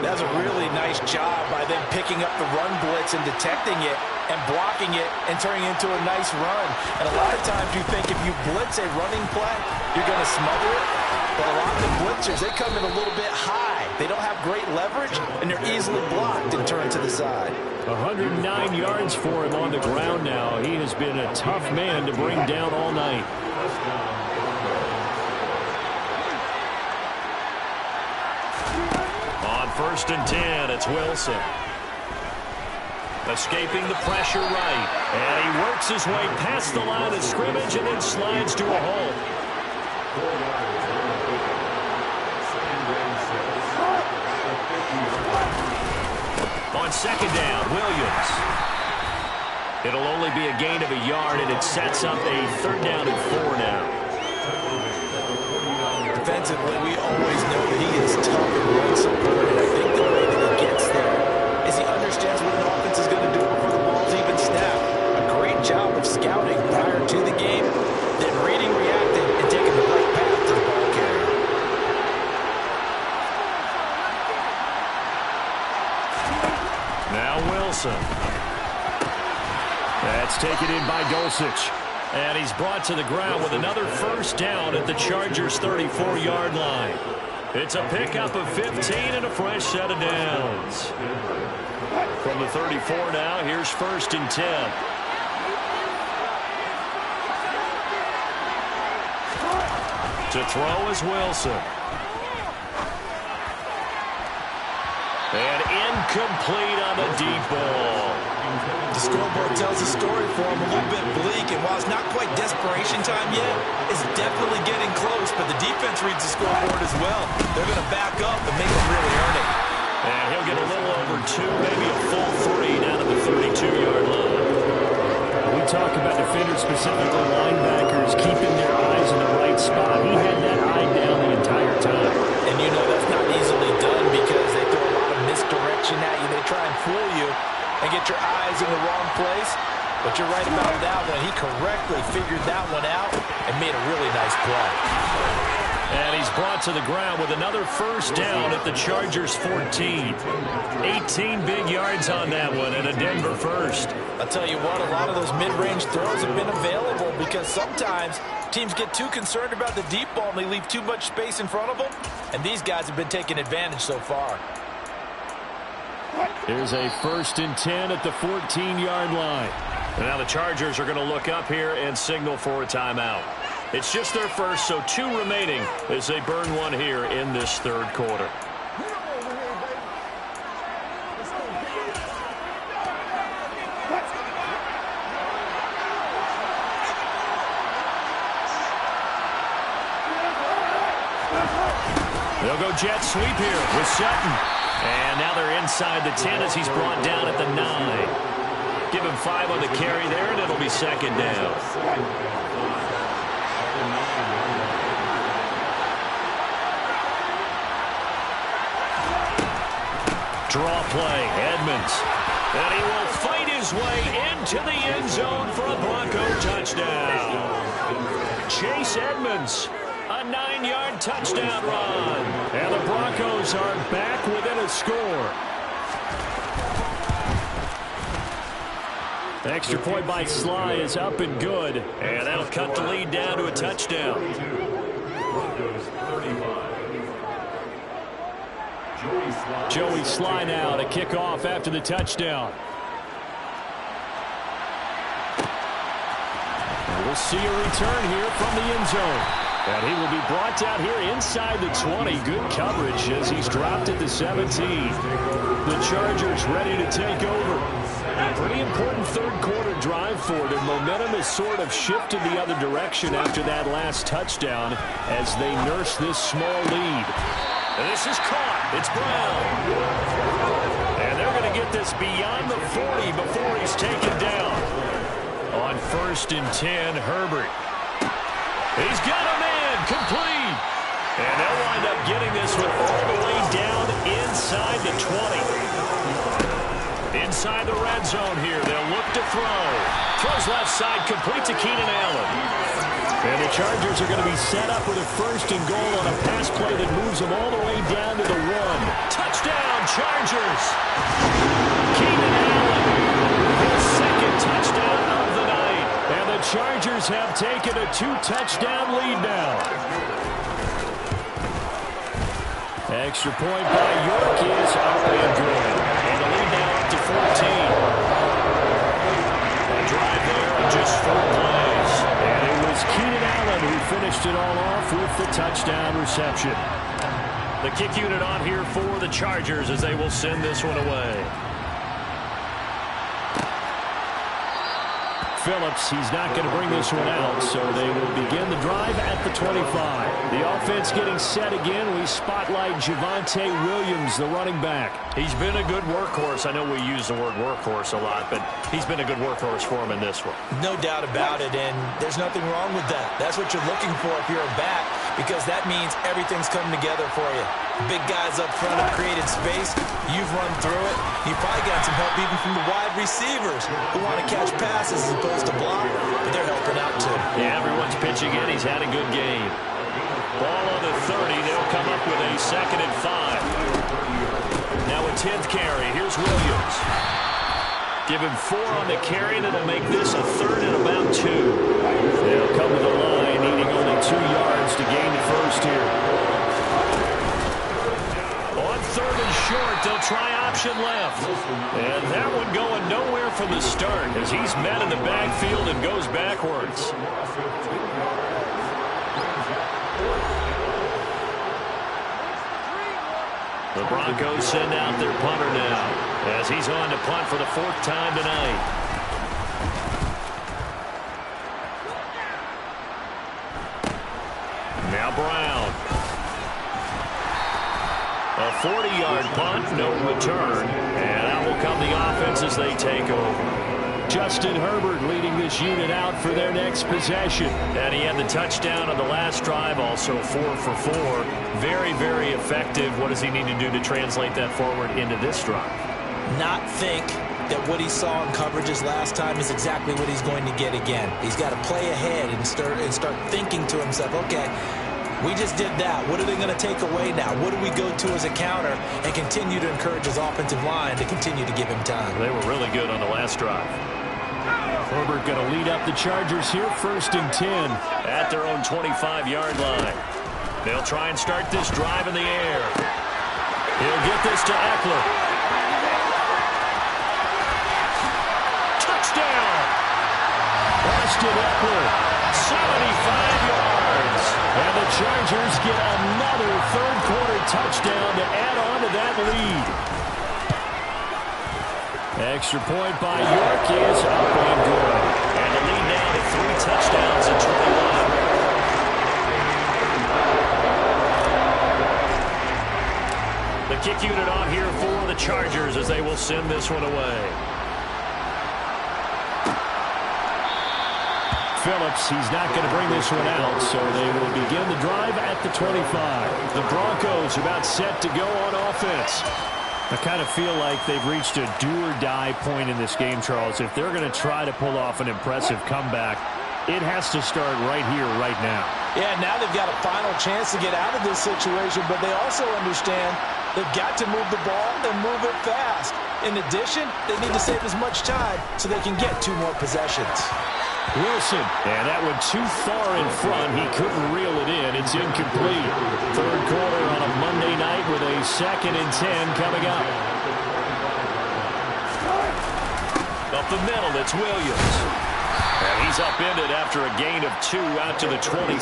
That's a really nice job by them picking up the run blitz and detecting it and blocking it and turning it into a nice run. And a lot of times you think if you blitz a running play, you're going to smother it. But a lot of the blitzers, they come in a little bit high. They don't have great leverage, and they're easily blocked and turned to the side. 109 yards for him on the ground now. He has been a tough man to bring down all night. On 1st and 10, it's Wilson. Escaping the pressure right. And he works his way past the line of scrimmage and then slides to a hole. On 2nd down, Williams. It'll only be a gain of a yard, and it sets up a 3rd down and 4 now. Defensively, we always know that he is tough and run support, and I think the way that he gets there is he understands what an offense is going to do before the ball's even snapped. A great job of scouting prior to the game, then reading, reacting, and taking the right path to the ball carrier. Now Wilson. That's taken in by Dulcich. And he's brought to the ground with another 1st down at the Chargers' 34-yard line. It's a pickup of 15 and a fresh set of downs. From the 34 now, here's 1st and 10. To throw is Wilson. And incomplete on the deep ball. The scoreboard tells a story for him, a little bit bleak, and while it's not quite desperation time yet, it's definitely getting close, but the defense reads the scoreboard as well. They're going to back up and make him really earn it. And he'll get a little over 2, maybe a full 3 down at the 32-yard line. We talk about defenders, specifically linebackers, keeping their eyes in the right spot. He had that eye down the entire time. And you know that's not easily done because they throw a lot of misdirection at you. They try and fool you and get your eyes in the wrong place. But you're right about that one. He correctly figured that one out and made a really nice play. And he's brought to the ground with another 1st down at the Chargers' 14. 18 big yards on that one and a Denver 1st. I'll tell you what, a lot of those mid-range throws have been available because sometimes teams get too concerned about the deep ball and they leave too much space in front of them. And these guys have been taking advantage so far. Here's a 1st and 10 at the 14-yard line. And now the Chargers are going to look up here and signal for a timeout. It's just their first, so 2 remaining as they burn one here in this 3rd quarter. They'll go jet sweep here with Sutton. And now they're inside the 10 as he's brought down at the 9. Give him 5 on the carry there, and it'll be 2nd down. Draw play, Edmonds. And he will fight his way into the end zone for a Bronco touchdown. Chase Edmonds, a 9-yard touchdown run. And the Broncos are back within a score. Extra point by Sly is up and good. And that'll cut the lead down to a touchdown. Joey Sly now to kick off after the touchdown. And we'll see a return here from the end zone. And he will be brought down here inside the 20. Good coverage as he's dropped at the 17. The Chargers ready to take over. A pretty important third-quarter drive for them. Momentum has sort of shifted the other direction after that last touchdown as they nurse this small lead. And this is caught. It's Brown. And they're going to get this beyond the 40 before he's taken down. On 1st and 10, Herbert. He's got a man complete. And they'll wind up getting this one all the way down inside the 20. Inside the red zone here. They'll look to throw. Throws left side, complete to Keenan Allen. And the Chargers are going to be set up with a 1st and goal on a pass play that moves them all the way down to the 1. Touchdown, Chargers! Keenan Allen, his 2nd touchdown of the night. And the Chargers have taken a 2-touchdown lead now. Extra point by York is up and good. And the lead now up to 14. A drive there of just 4 plays. And it was Keenan Allen who finished it all off with the touchdown reception. The kick unit on here for the Chargers as they will send this one away. Phillips, he's not going to bring this one out, so they will begin the drive at the 25. The offense getting set again. We spotlight Javonte Williams, the running back. He's been a good workhorse. I know we use the word workhorse a lot, but he's been a good workhorse for him in this one. No doubt about it, and there's nothing wrong with that. That's what you're looking for if you're a back, because that means everything's coming together for you. Big guys up front have created space. You've run through it. You've probably got some help even from the wide receivers who want to catch passes as opposed to block, but they're helping out too. Yeah, everyone's pitching in. He's had a good game. Ball on the 30. They'll come up with a 2nd and 5. Now a 10th carry. Here's Williams. Give him 4 on the carry, and it'll make this a 3rd and about 2. They'll come to the line, needing only 2 yards to gain the first here. On 3rd and short, they'll try option left. And that one going nowhere from the start as he's met in the backfield and goes backwards. The Broncos send out their punter now as he's on to punt for the 4th time tonight. Now Brown. A 40-yard punt, no return. And that will come the offense as they take over. Justin Herbert leading this unit out for their next possession. And he had the touchdown on the last drive, also 4 for 4. Very, very effective. What does he need to do to translate that forward into this drive? Not think that what he saw in coverages last time is exactly what he's going to get again. He's got to play ahead and start thinking to himself, okay, we just did that. What are they going to take away now? What do we go to as a counter? And continue to encourage his offensive line to continue to give him time. They were really good on the last drive. Herbert going to lead up the Chargers here, 1st and 10 at their own 25-yard line. They'll try and start this drive in the air. He'll get this to Eckler. Touchdown! Austin Eckler, 75 yards. And the Chargers get another third-quarter touchdown to add on to that lead. Extra point by York is up and good. And the lead now to 3 touchdowns at 21. The kick unit on here for the Chargers as they will send this one away. Phillips, he's not going to bring this one out, so they will begin the drive at the 25. The Broncos about set to go on offense. I kind of feel like they've reached a do-or-die point in this game, Charles. If they're going to try to pull off an impressive comeback, it has to start right here, right now. Yeah, now they've got a final chance to get out of this situation, but they also understand they've got to move the ball and move it fast. In addition, they need to save as much time so they can get 2 more possessions. Wilson, and that went too far in front. He couldn't reel it in. It's incomplete. Third quarter on a Monday night with a 2nd and 10 coming up. Up the middle, it's Williams. And he's upended after a gain of 2 out to the 27.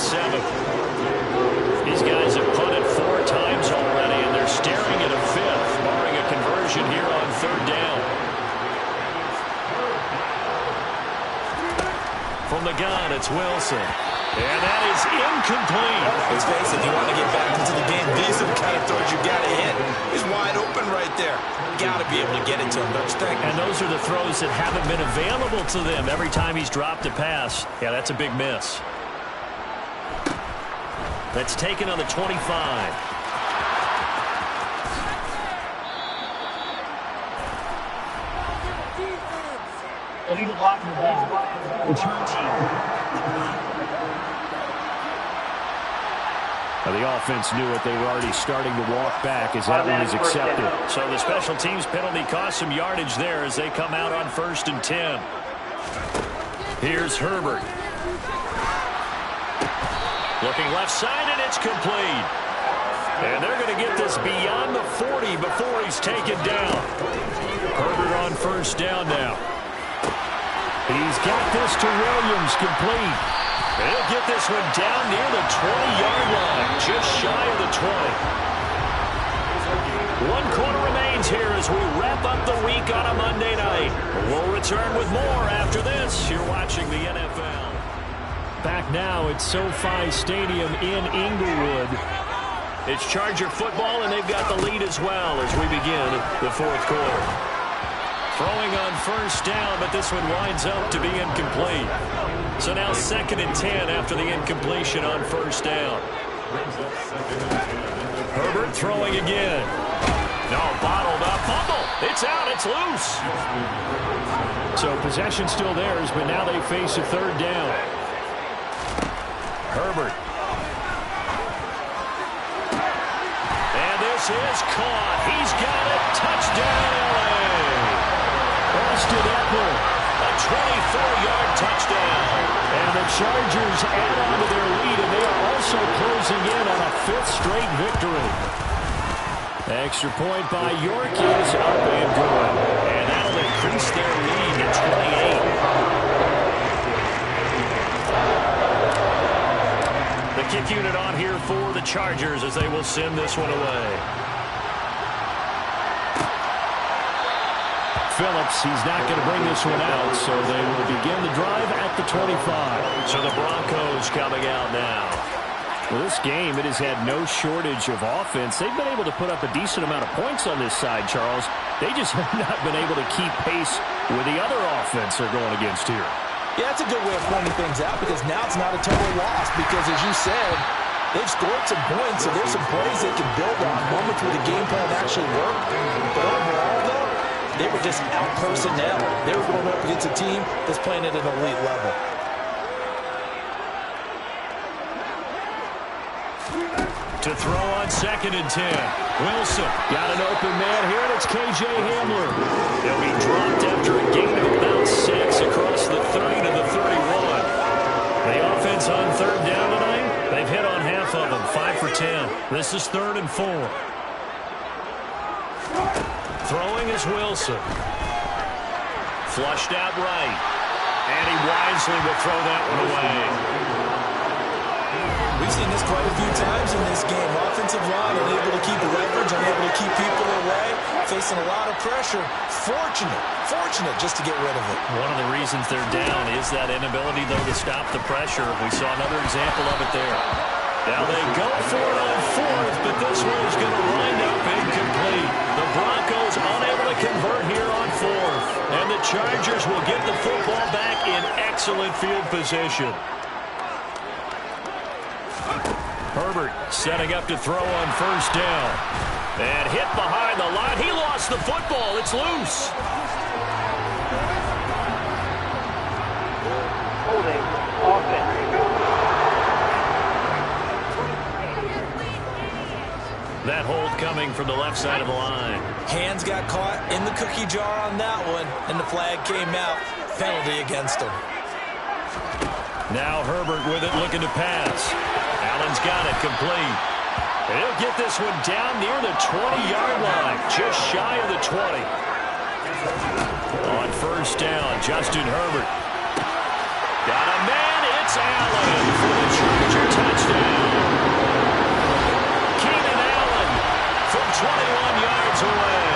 These guys have punted 4 times already, and they're staring at a 5th, barring a conversion here on 3rd down. From the gun, it's Wilson. And that is incomplete. Let's face it, if you want to get back into the game, these are the kind of throws you got to hit. He's wide open right there. Got to be able to get it to him, don't you think? And those are the throws that haven't been available to them every time he's dropped a pass. Yeah, that's a big miss. That's taken on the 25. Illegal blocking the ball. Return team. The offense knew it. They were already starting to walk back as that one is accepted. So the special teams penalty cost some yardage there as they come out on 1st and 10. Here's Herbert. Looking left side, and it's complete. And they're going to get this beyond the 40 before he's taken down. Herbert on 1st down now. He's got this to Williams, complete. He'll get this one down near the 20-yard line, just shy of the 20. 1 quarter remains here as we wrap up the week on a Monday night. We'll return with more after this. You're watching the NFL. Back now at SoFi Stadium in Inglewood. It's Charger football, and they've got the lead as well as we begin the 4th quarter. Throwing on 1st down, but this one winds up to be incomplete. So now 2nd and 10 after the incompletion on 1st down. Herbert throwing again. No, bottled up. Fumble. It's out. It's loose. So possession still theirs, but now they face a 3rd down. Herbert. And this is caught. He's got it. Touchdown, LA. Austin Eckler, a 24-yard touchdown. And the Chargers add on to their lead, and they are also closing in on a 5th straight victory. Extra point by York is up and good. And that'll increase their lead to 28. The kick unit on here for the Chargers as they will send this one away. Phillips, he's not going to bring this one out, so they will begin the drive at the 25. So the Broncos coming out now. Well, this game, it has had no shortage of offense. They've been able to put up a decent amount of points on this side, Charles. They just have not been able to keep pace with the other offense they're going against here. Yeah, that's a good way of pointing things out because now it's not a total loss because, as you said, they've scored some points, so there's some plays they can build on, moments where the game plan actually worked. But overall, though, they were just out personnel. They were going up against a team that's playing at an elite level. To throw on 2nd and 10. Wilson got an open man here, and it's K.J. Hamler. He'll be dropped after a gain of about 6 across the 30 to the 31. The offense on 3rd down tonight, they've hit on half of them, 5 for 10. This is 3rd and 4. Throwing is Wilson. Flushed out right. And he wisely will throw that one away. We've seen this quite a few times in this game. Offensive line unable to keep leverage, unable to keep people away, facing a lot of pressure. Fortunate just to get rid of it. One of the reasons they're down is that inability, though, to stop the pressure. We saw another example of it there. Now they go for it on 4th, but this one is going to wind up incomplete. The Broncos unable to convert here on 4th. And the Chargers will get the football back in excellent field position. Herbert setting up to throw on first down. And hit behind the line. He lost the football. It's loose. Holding offense. That hold coming from the left side of the line. Hands got caught in the cookie jar on that one, and the flag came out. Penalty against him. Now Herbert with it, looking to pass. Allen's got it, complete. And he'll get this one down near the 20-yard line, just shy of the 20. On first down, Justin Herbert. Got a man, it's Allen for the Charger touchdown. Keenan Allen from 21 yards away.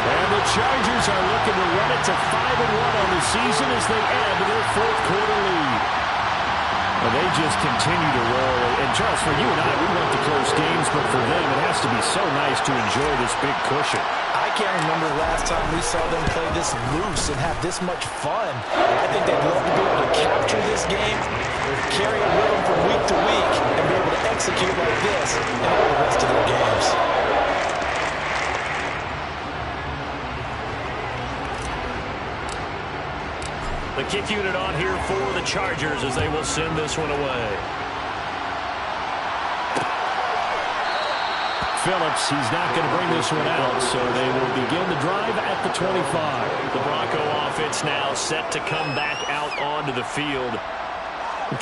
And the Chargers are looking to run it to 5-1 on the season as they add to their fourth quarter lead. Well, they just continue to roll. And, Charles, for you and I, we want the close games, but for them, it has to be so nice to enjoy this big cushion. I can't remember the last time we saw them play this loose and have this much fun. I think they'd love to be able to capture this game, carry a rhythm from week to week, and be able to execute like this in all the rest of their games. The kick unit on here for the Chargers as they will send this one away. Phillips, he's not going to bring this one out, so they will begin the drive at the 25. The Bronco offense now set to come back out onto the field.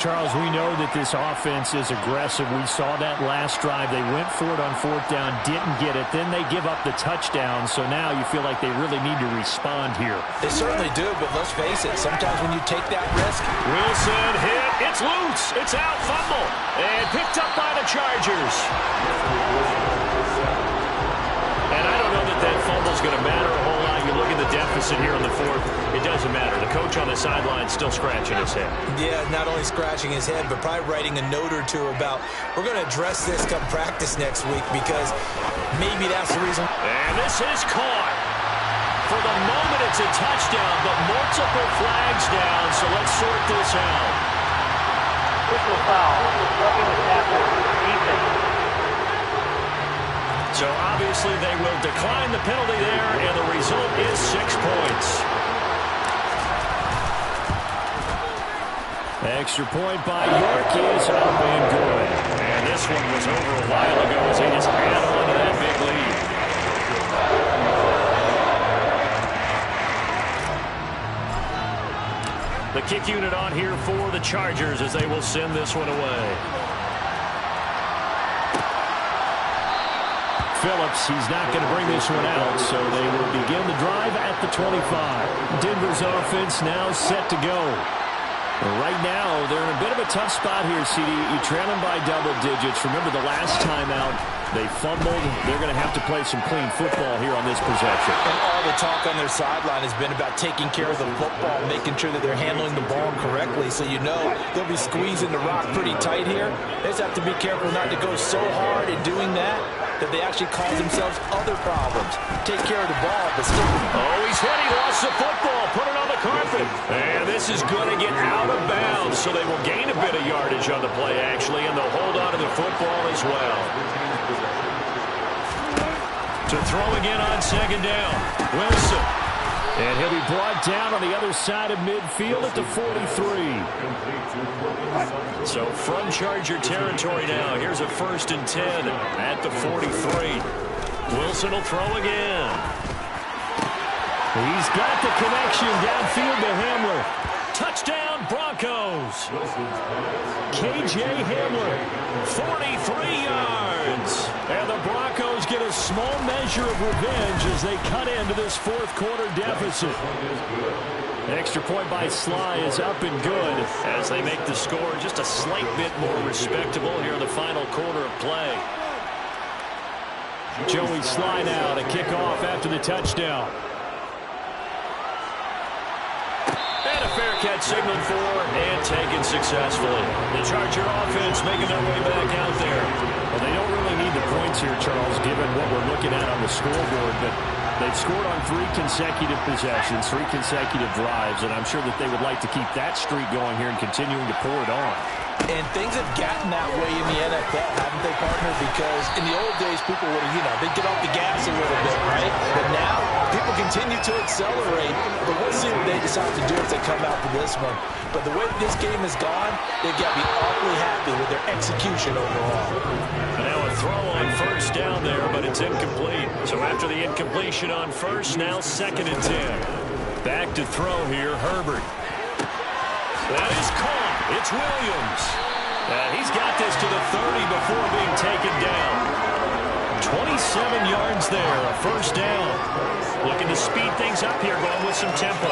Charles, we know that this offense is aggressive. We saw that last drive. They went for it on fourth down, didn't get it. Then they give up the touchdown, so now you feel like they really need to respond here. They certainly do, but let's face it, sometimes when you take that risk. Wilson hit. It's loose. It's out. Fumble. And picked up by the Chargers. And I don't know that that fumble's going to matter a whole lot. You look at the deficit here in the fourth. It doesn't matter. The coach on the sideline still scratching his head. Yeah, not only scratching his head, but probably writing a note or two about, we're going to address this come practice next week because maybe that's the reason. And this is caught. For the moment, it's a touchdown, but multiple flags down, so let's sort this out. Official foul. Roughing the tackle. Defense. So obviously they will decline the penalty there, and the result is 6 points. Extra point by York is up and good. And this one was over a while ago as they just add on to that big lead. The kick unit on here for the Chargers as they will send this one away. Phillips, he's not going to bring this one out, so they will begin the drive at the 25. Denver's offense now set to go. Right now, they're in a bit of a tough spot here, CD. You trail them by double digits. Remember the last time out, they fumbled. They're going to have to play some clean football here on this possession. And all the talk on their sideline has been about taking care of the football, making sure that they're handling the ball correctly. So you know they'll be squeezing the rock pretty tight here. They just have to be careful not to go so hard in doing that they actually cause themselves other problems. Take care of the ball, but still. Oh, he's hit. He lost the football. Put it on the carpet. And this is going to get out of bounds, so they will gain a bit of yardage on the play, actually, and they'll hold on to the football as well. To throw again on second down. Wilson. And he'll be brought down on the other side of midfield at the 43. So from Charger territory now, here's a 1st and 10 at the 43. Wilson will throw again. He's got the connection downfield to Hamler. Touchdown, Broncos. K.J. Hamler, 43 yards. And the Broncos get a small measure of revenge as they cut into this fourth quarter deficit. Extra point by Sly is up and good as they make the score just a slight bit more respectable here in the final quarter of play. Joey Sly now to kick off after the touchdown. And a fair catch signaled for and taken successfully. The Charger offense making their way back out there. Well, they don't really need the points here, Charles, given what we're looking at on the scoreboard, but they've scored on 3 consecutive possessions, 3 consecutive drives, and I'm sure that they would like to keep that streak going here and continuing to pour it on. And things have gotten that way in the NFL, haven't they, partner? Because in the old days, people would have, they'd get off the gas a little bit, right? But now, people continue to accelerate. But we'll see what they decide to do as they come out for this one. But the way that this game has gone, they've got to be awfully happy with their execution overall. Now a throw on first down there, but it's incomplete. So after the incompletion on first, now 2nd and 10. Back to throw here, Herbert. That is caught. It's Williams. He's got this to the 30 before being taken down. 27 yards there, a first down. Looking to speed things up here, going with some tempo.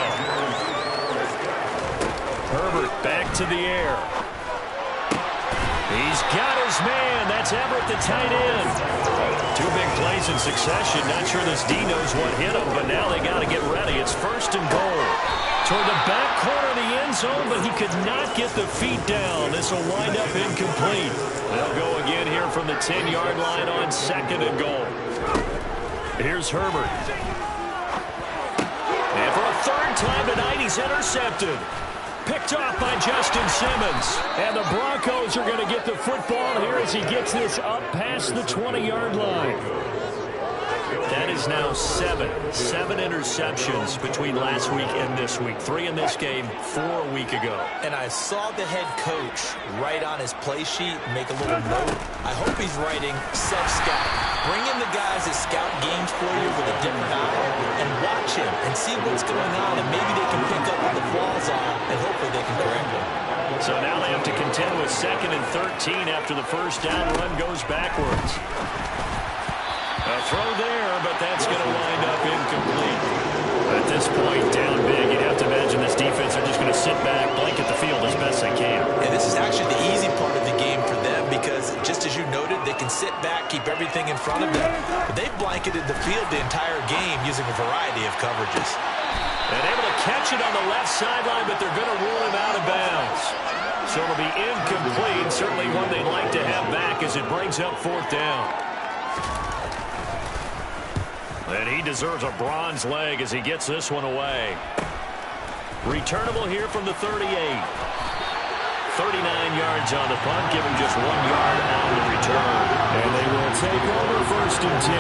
Herbert back to the air. He's got his man. That's Everett, the tight end. 2 big plays in succession. Not sure this D knows what hit him, but now they got to get ready. It's 1st and goal. Toward the back corner of the end zone, but he could not get the feet down. This will wind up incomplete. They'll go again here from the 10-yard line on 2nd and goal. Here's Herbert. And for a 3rd time tonight, he's intercepted. Picked off by Justin Simmons. And the Broncos are going to get the football here as he gets this up past the 20-yard line. That is now 7 interceptions between last week and this week. 3 in this game, 4 a week ago. And I saw the head coach write on his play sheet, make a little note. I hope he's writing self-scout. Bring in the guys that scout games for you with a different eye and watch him and see what's going on, and maybe they can pick up what the flaws are, and hopefully they can correct them. So now they have to contend with 2nd and 13 after the first down run goes backwards. A throw there, but that's going to wind up incomplete. At this point, down big, you'd have to imagine this defense are just going to sit back, blanket the field as best they can. And this is actually the easy part of the game for them because, just as you noted, they can sit back, keep everything in front of them. But they've blanketed the field the entire game using a variety of coverages. And able to catch it on the left sideline, but they're going to rule him out of bounds. So it'll be incomplete, certainly one they'd like to have back as it brings up 4th down. And he deserves a bronze leg as he gets this one away. Returnable here from the 38. 39 yards on the punt, give him just 1 yard on the return. And they will take over 1st and 10.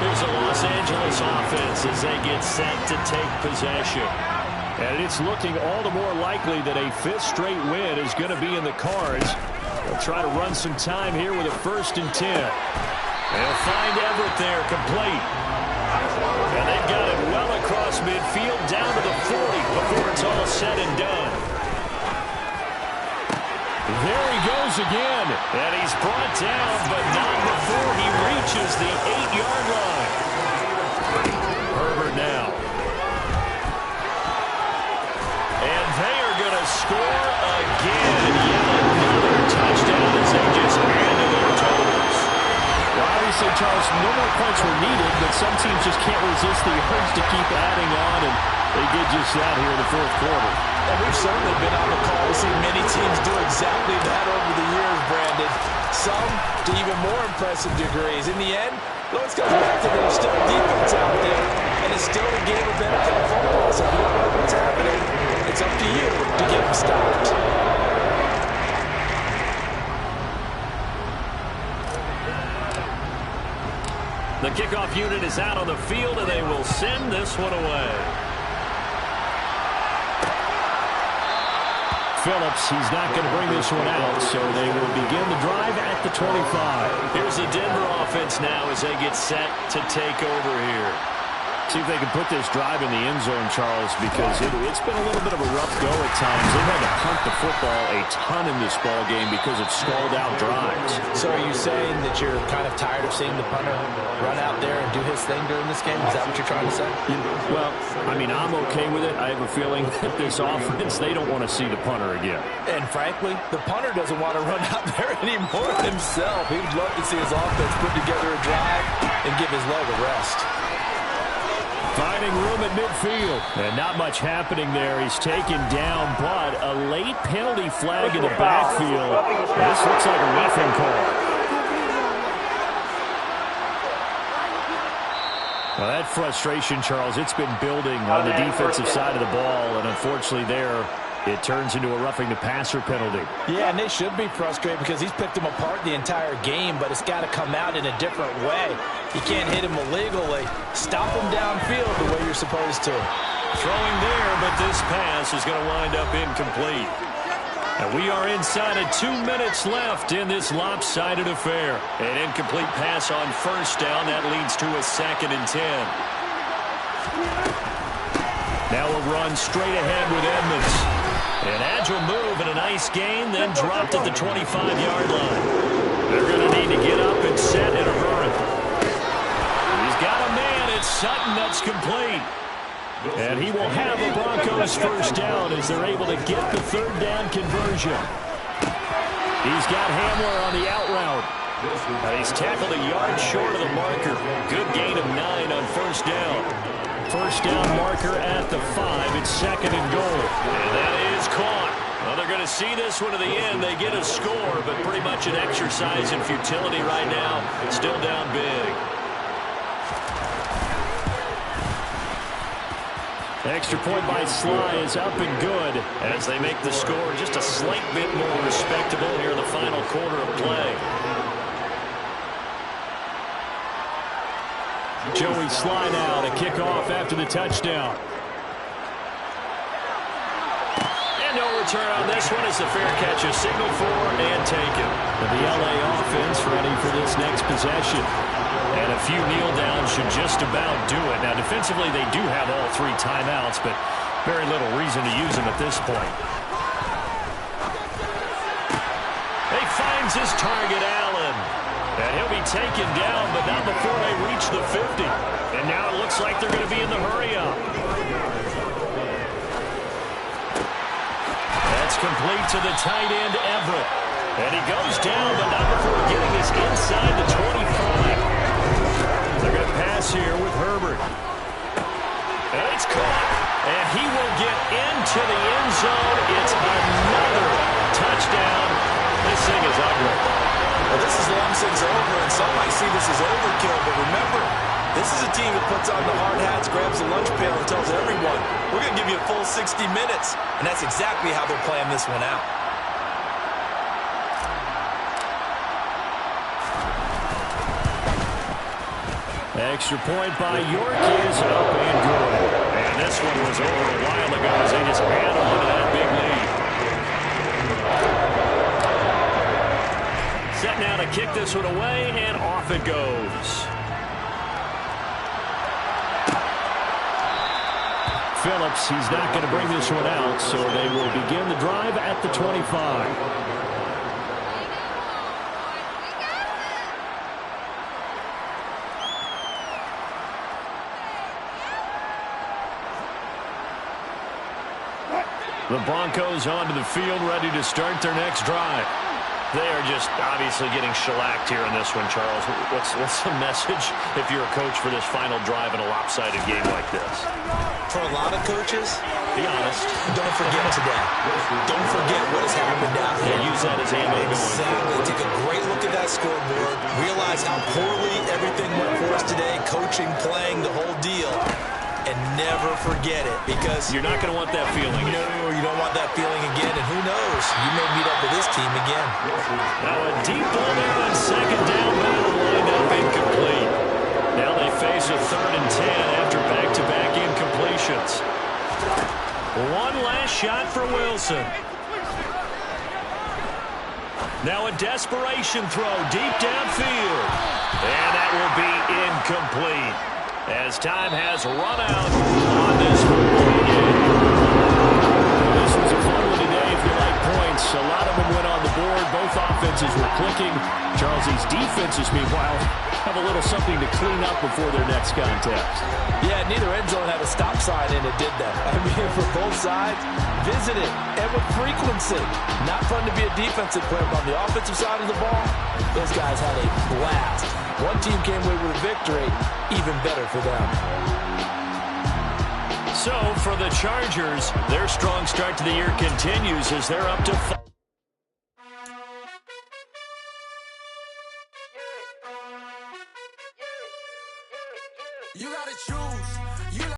Here's the Los Angeles offense as they get set to take possession. And it's looking all the more likely that a 5th straight win is going to be in the cards. They'll try to run some time here with a 1st and 10. They'll find Everett there, complete. And they've got it well across midfield, down to the 40 before it's all said and done. There he goes again. And he's brought down, but not before he reaches the 8-yard line. Herbert now. And they are going to score again. Yet another touchdown as they just handle their totals. Well, obviously, Charles, no more points were needed, but some teams just can't resist the urge to keep adding on, and they did just that here in the 4th quarter. And we've certainly been on the call to see many teams do exactly that over the years, Brandon. Some to even more impressive degrees. In the end, it always comes back to there's still defense out there, and it's still a game of NFL football. So if you don't know what's happening, it's up to you to get them stopped. The kickoff unit is out on the field, and they will send this one away. Phillips, he's not going to bring this one out, so they will begin the drive at the 25. Here's the Denver offense now as they get set to take over here. See if they can put this drive in the end zone, Charles, because it's been a little bit of a rough go at times. They've had to punt the football a ton in this ball game because of stalled-out drives. So are you saying that you're kind of tired of seeing the punter run out there and do his thing during this game? Is that what you're trying to say? Well, I mean, I'm okay with it. I have a feeling that this offense, they don't want to see the punter again. And frankly, the punter doesn't want to run out there anymore himself. He would love to see his offense put together a drive and give his leg a rest. Finding room at midfield. And not much happening there. He's taken down, but a late penalty flag in the backfield. This looks like a roughing call. Well, that frustration, Charles, it's been building on the defensive side of the ball, and unfortunately there, It turns into a roughing the passer penalty. Yeah, and they should be frustrated because he's picked them apart the entire game, but it's got to come out in a different way. You can't hit him illegally. Stop him downfield the way you're supposed to. Throwing there, but this pass is going to wind up incomplete. And we are inside of 2 minutes left in this lopsided affair. An incomplete pass on first down. That leads to a 2nd and 10. Now we'll run straight ahead with Edmonds. An agile move and a nice gain, then dropped at the 25-yard line. They're going to need to get up and set in a hurry. He's got a man. It's Sutton that's complete. And he will have a Broncos first down as they're able to get the 3rd down conversion. He's got Hamler on the out route. And he's tackled a yard short of the marker. Good gain of 9 on first down. First down marker at the 5. It's 2nd and goal. And that is caught. Well, they're going to see this one to the end. They get a score, but pretty much an exercise in futility right now. Still down big. Extra point by Sly is up and good as they make the score just a slight bit more respectable here in the final quarter of play. Joey Sly now to kick off after the touchdown. And no return on this one as the fair catch is signaled for and taken. And the LA offense ready for this next possession. And a few kneel downs should just about do it. Now defensively they do have all 3 timeouts, but very little reason to use them at this point. He finds his target, Allen. And he'll be taken down, but not before they reach the 50. And now it looks like they're going to be in the hurry-up. That's complete to the tight end, Everett. And he goes down, but not before getting us inside the 25. They're going to pass here with Herbert. And it's caught. And he will get into the end zone. It's another touchdown. This thing is ugly. Well, this is long since over, and some might see this as overkill, but remember, this is a team that puts on the hard hats, grabs the lunch pail, and tells everyone, we're going to give you a full 60 minutes, and that's exactly how they're playing this one out. Extra point by York is up and good. And this one was over a while ago as they just ran on to that big lead. Set now to kick this one away, and off it goes. Phillips, he's not going to bring this one out, so they will begin the drive at the 25. The Broncos onto the field, ready to start their next drive. They are just obviously getting shellacked here in this one, Charles. What's the message if you're a coach for this final drive in a lopsided game like this? For a lot of coaches, be honest. Don't forget today. Don't forget what has happened out here. Use that as ammo. Exactly. Take a great look at that scoreboard. Realize how poorly everything went for us today. Coaching, playing, the whole deal. And never forget it, because you're not going to want that feeling. No, you don't want that feeling again, and who knows, you may meet up with this team again. Now a deep ball there on second down, but it'll wind up incomplete. Now they face a 3rd and 10 after back-to-back incompletions. One last shot for Wilson. Now a desperation throw deep downfield, and that will be incomplete, as time has run out on this football game. This was a fun one today if you like points. A lot of them went on the board. Both offenses were clicking. Charles's defenses, meanwhile, have a little something to clean up before their next contest. Yeah, neither end zone had a stop sign, and it did that. I mean, for both sides, visit it, and with frequency. Not fun to be a defensive player, but on the offensive side of the ball, those guys had a blast. One team came away with a victory, even better for them. So, for the Chargers, their strong start to the year continues as they're up to 5. You gotta choose.